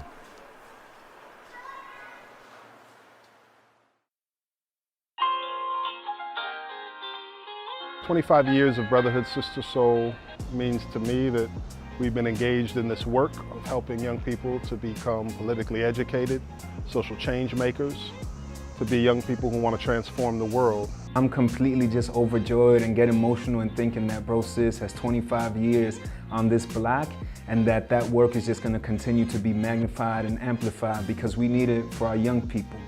"25 years of Brotherhood Sister Soul means to me that we've been engaged in this work of helping young people to become politically educated, social change makers, to be young people who want to transform the world. I'm completely just overjoyed and get emotional in thinking that Bro Sis has 25 years on this block, and that work is just going to continue to be magnified and amplified because we need it for our young people.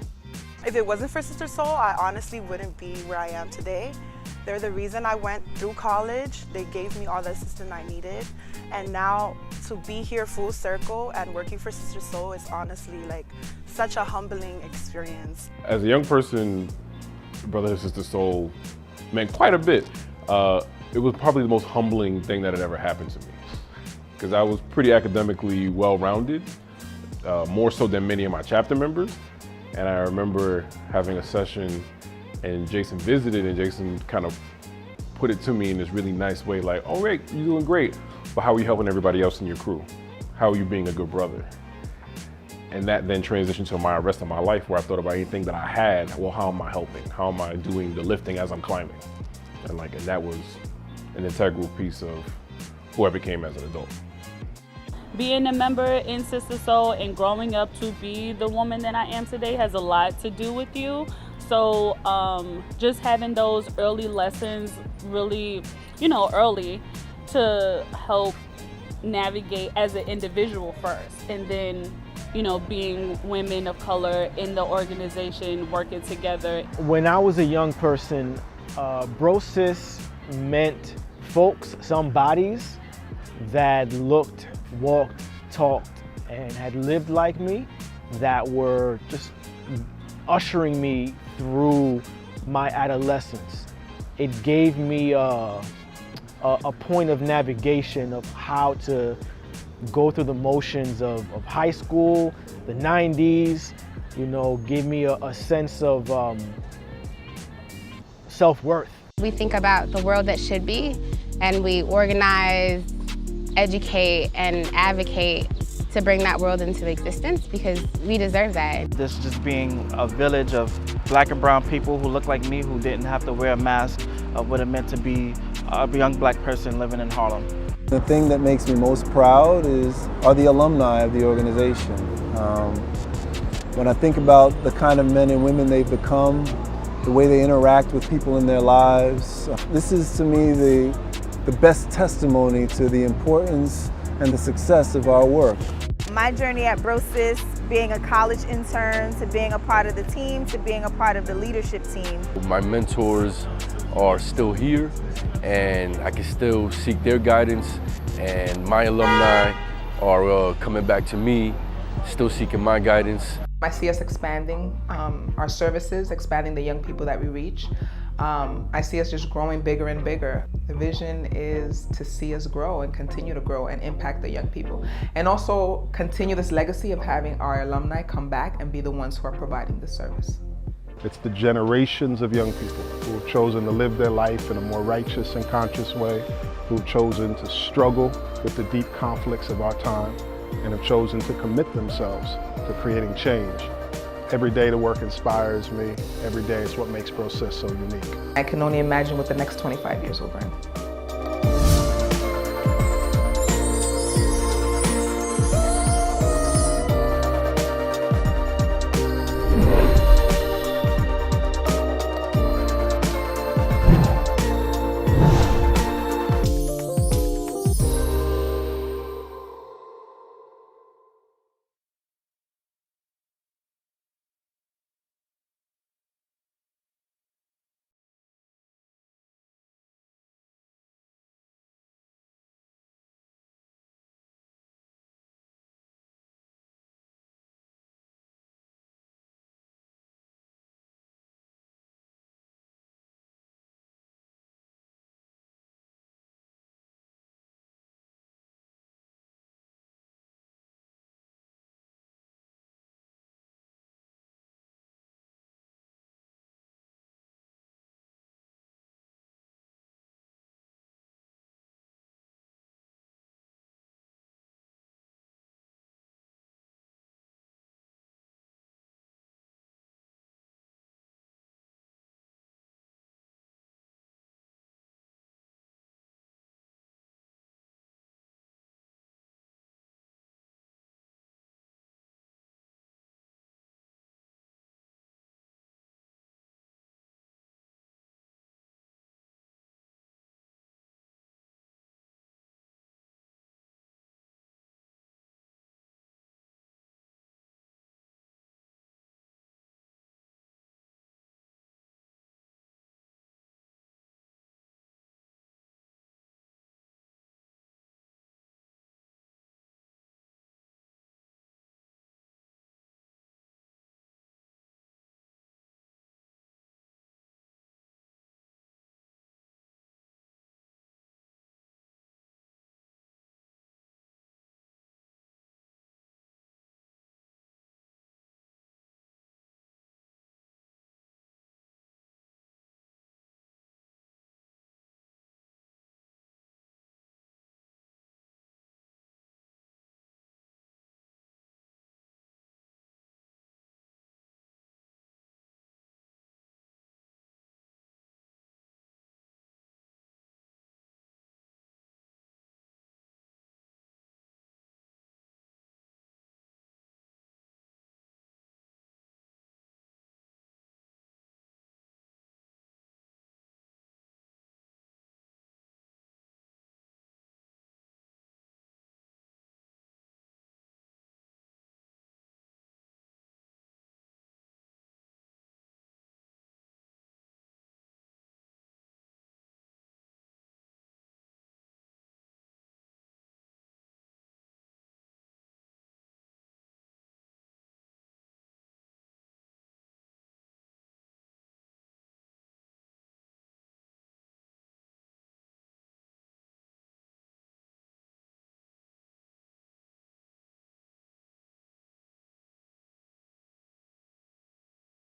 If it wasn't for Sister Soul, I honestly wouldn't be where I am today. They're the reason I went through college. They gave me all the assistance I needed. And now to be here full circle and working for Sister Soul is honestly like such a humbling experience. As a young person, Brotherhood Sister Soul meant quite a bit. It was probably the most humbling thing that had ever happened to me. Because I was pretty academically well-rounded, more so than many of my chapter members. And I remember having a session and Jason visited, and Jason kind of put it to me in this really nice way, like, "Oh, great, you're doing great, but how are you helping everybody else in your crew? How are you being a good brother?" And that then transitioned to my rest of my life, where I thought about anything that I had, well, how am I helping? How am I doing the lifting as I'm climbing? And that was an integral piece of who I became as an adult. Being a member in Sister Soul and growing up to be the woman that I am today has a lot to do with you. So just having those early lessons really, early to help navigate as an individual first, and then, being women of color in the organization, working together. When I was a young person, Bro Sis meant folks, some bodies that looked, walked, talked, and had lived like me, that were just ushering me through my adolescence. It gave me a point of navigation of how to go through the motions of high school, the 90s, gave me a sense of self-worth. We think about the world that should be, and we organize, educate, and advocate to bring that world into existence because we deserve that. This just being a village of Black and brown people who look like me, who didn't have to wear a mask, of what it meant to be a young Black person living in Harlem. The thing that makes me most proud are the alumni of the organization. When I think about the kind of men and women they've become, the way they interact with people in their lives. This is, to me, the best testimony to the importance and the success of our work. My journey at BroSis, being a college intern, to being a part of the team, to being a part of the leadership team. My mentors are still here, and I can still seek their guidance, and my alumni are coming back to me, still seeking my guidance. I see us expanding our services, expanding the young people that we reach. I see us just growing bigger and bigger. The vision is to see us grow and continue to grow and impact the young people. And also continue this legacy of having our alumni come back and be the ones who are providing the service. It's the generations of young people who have chosen to live their life in a more righteous and conscious way, who have chosen to struggle with the deep conflicts of our time, and have chosen to commit themselves to creating change. Every day the work inspires me. Every day is what makes BroSis so unique. I can only imagine what the next 25 years will bring.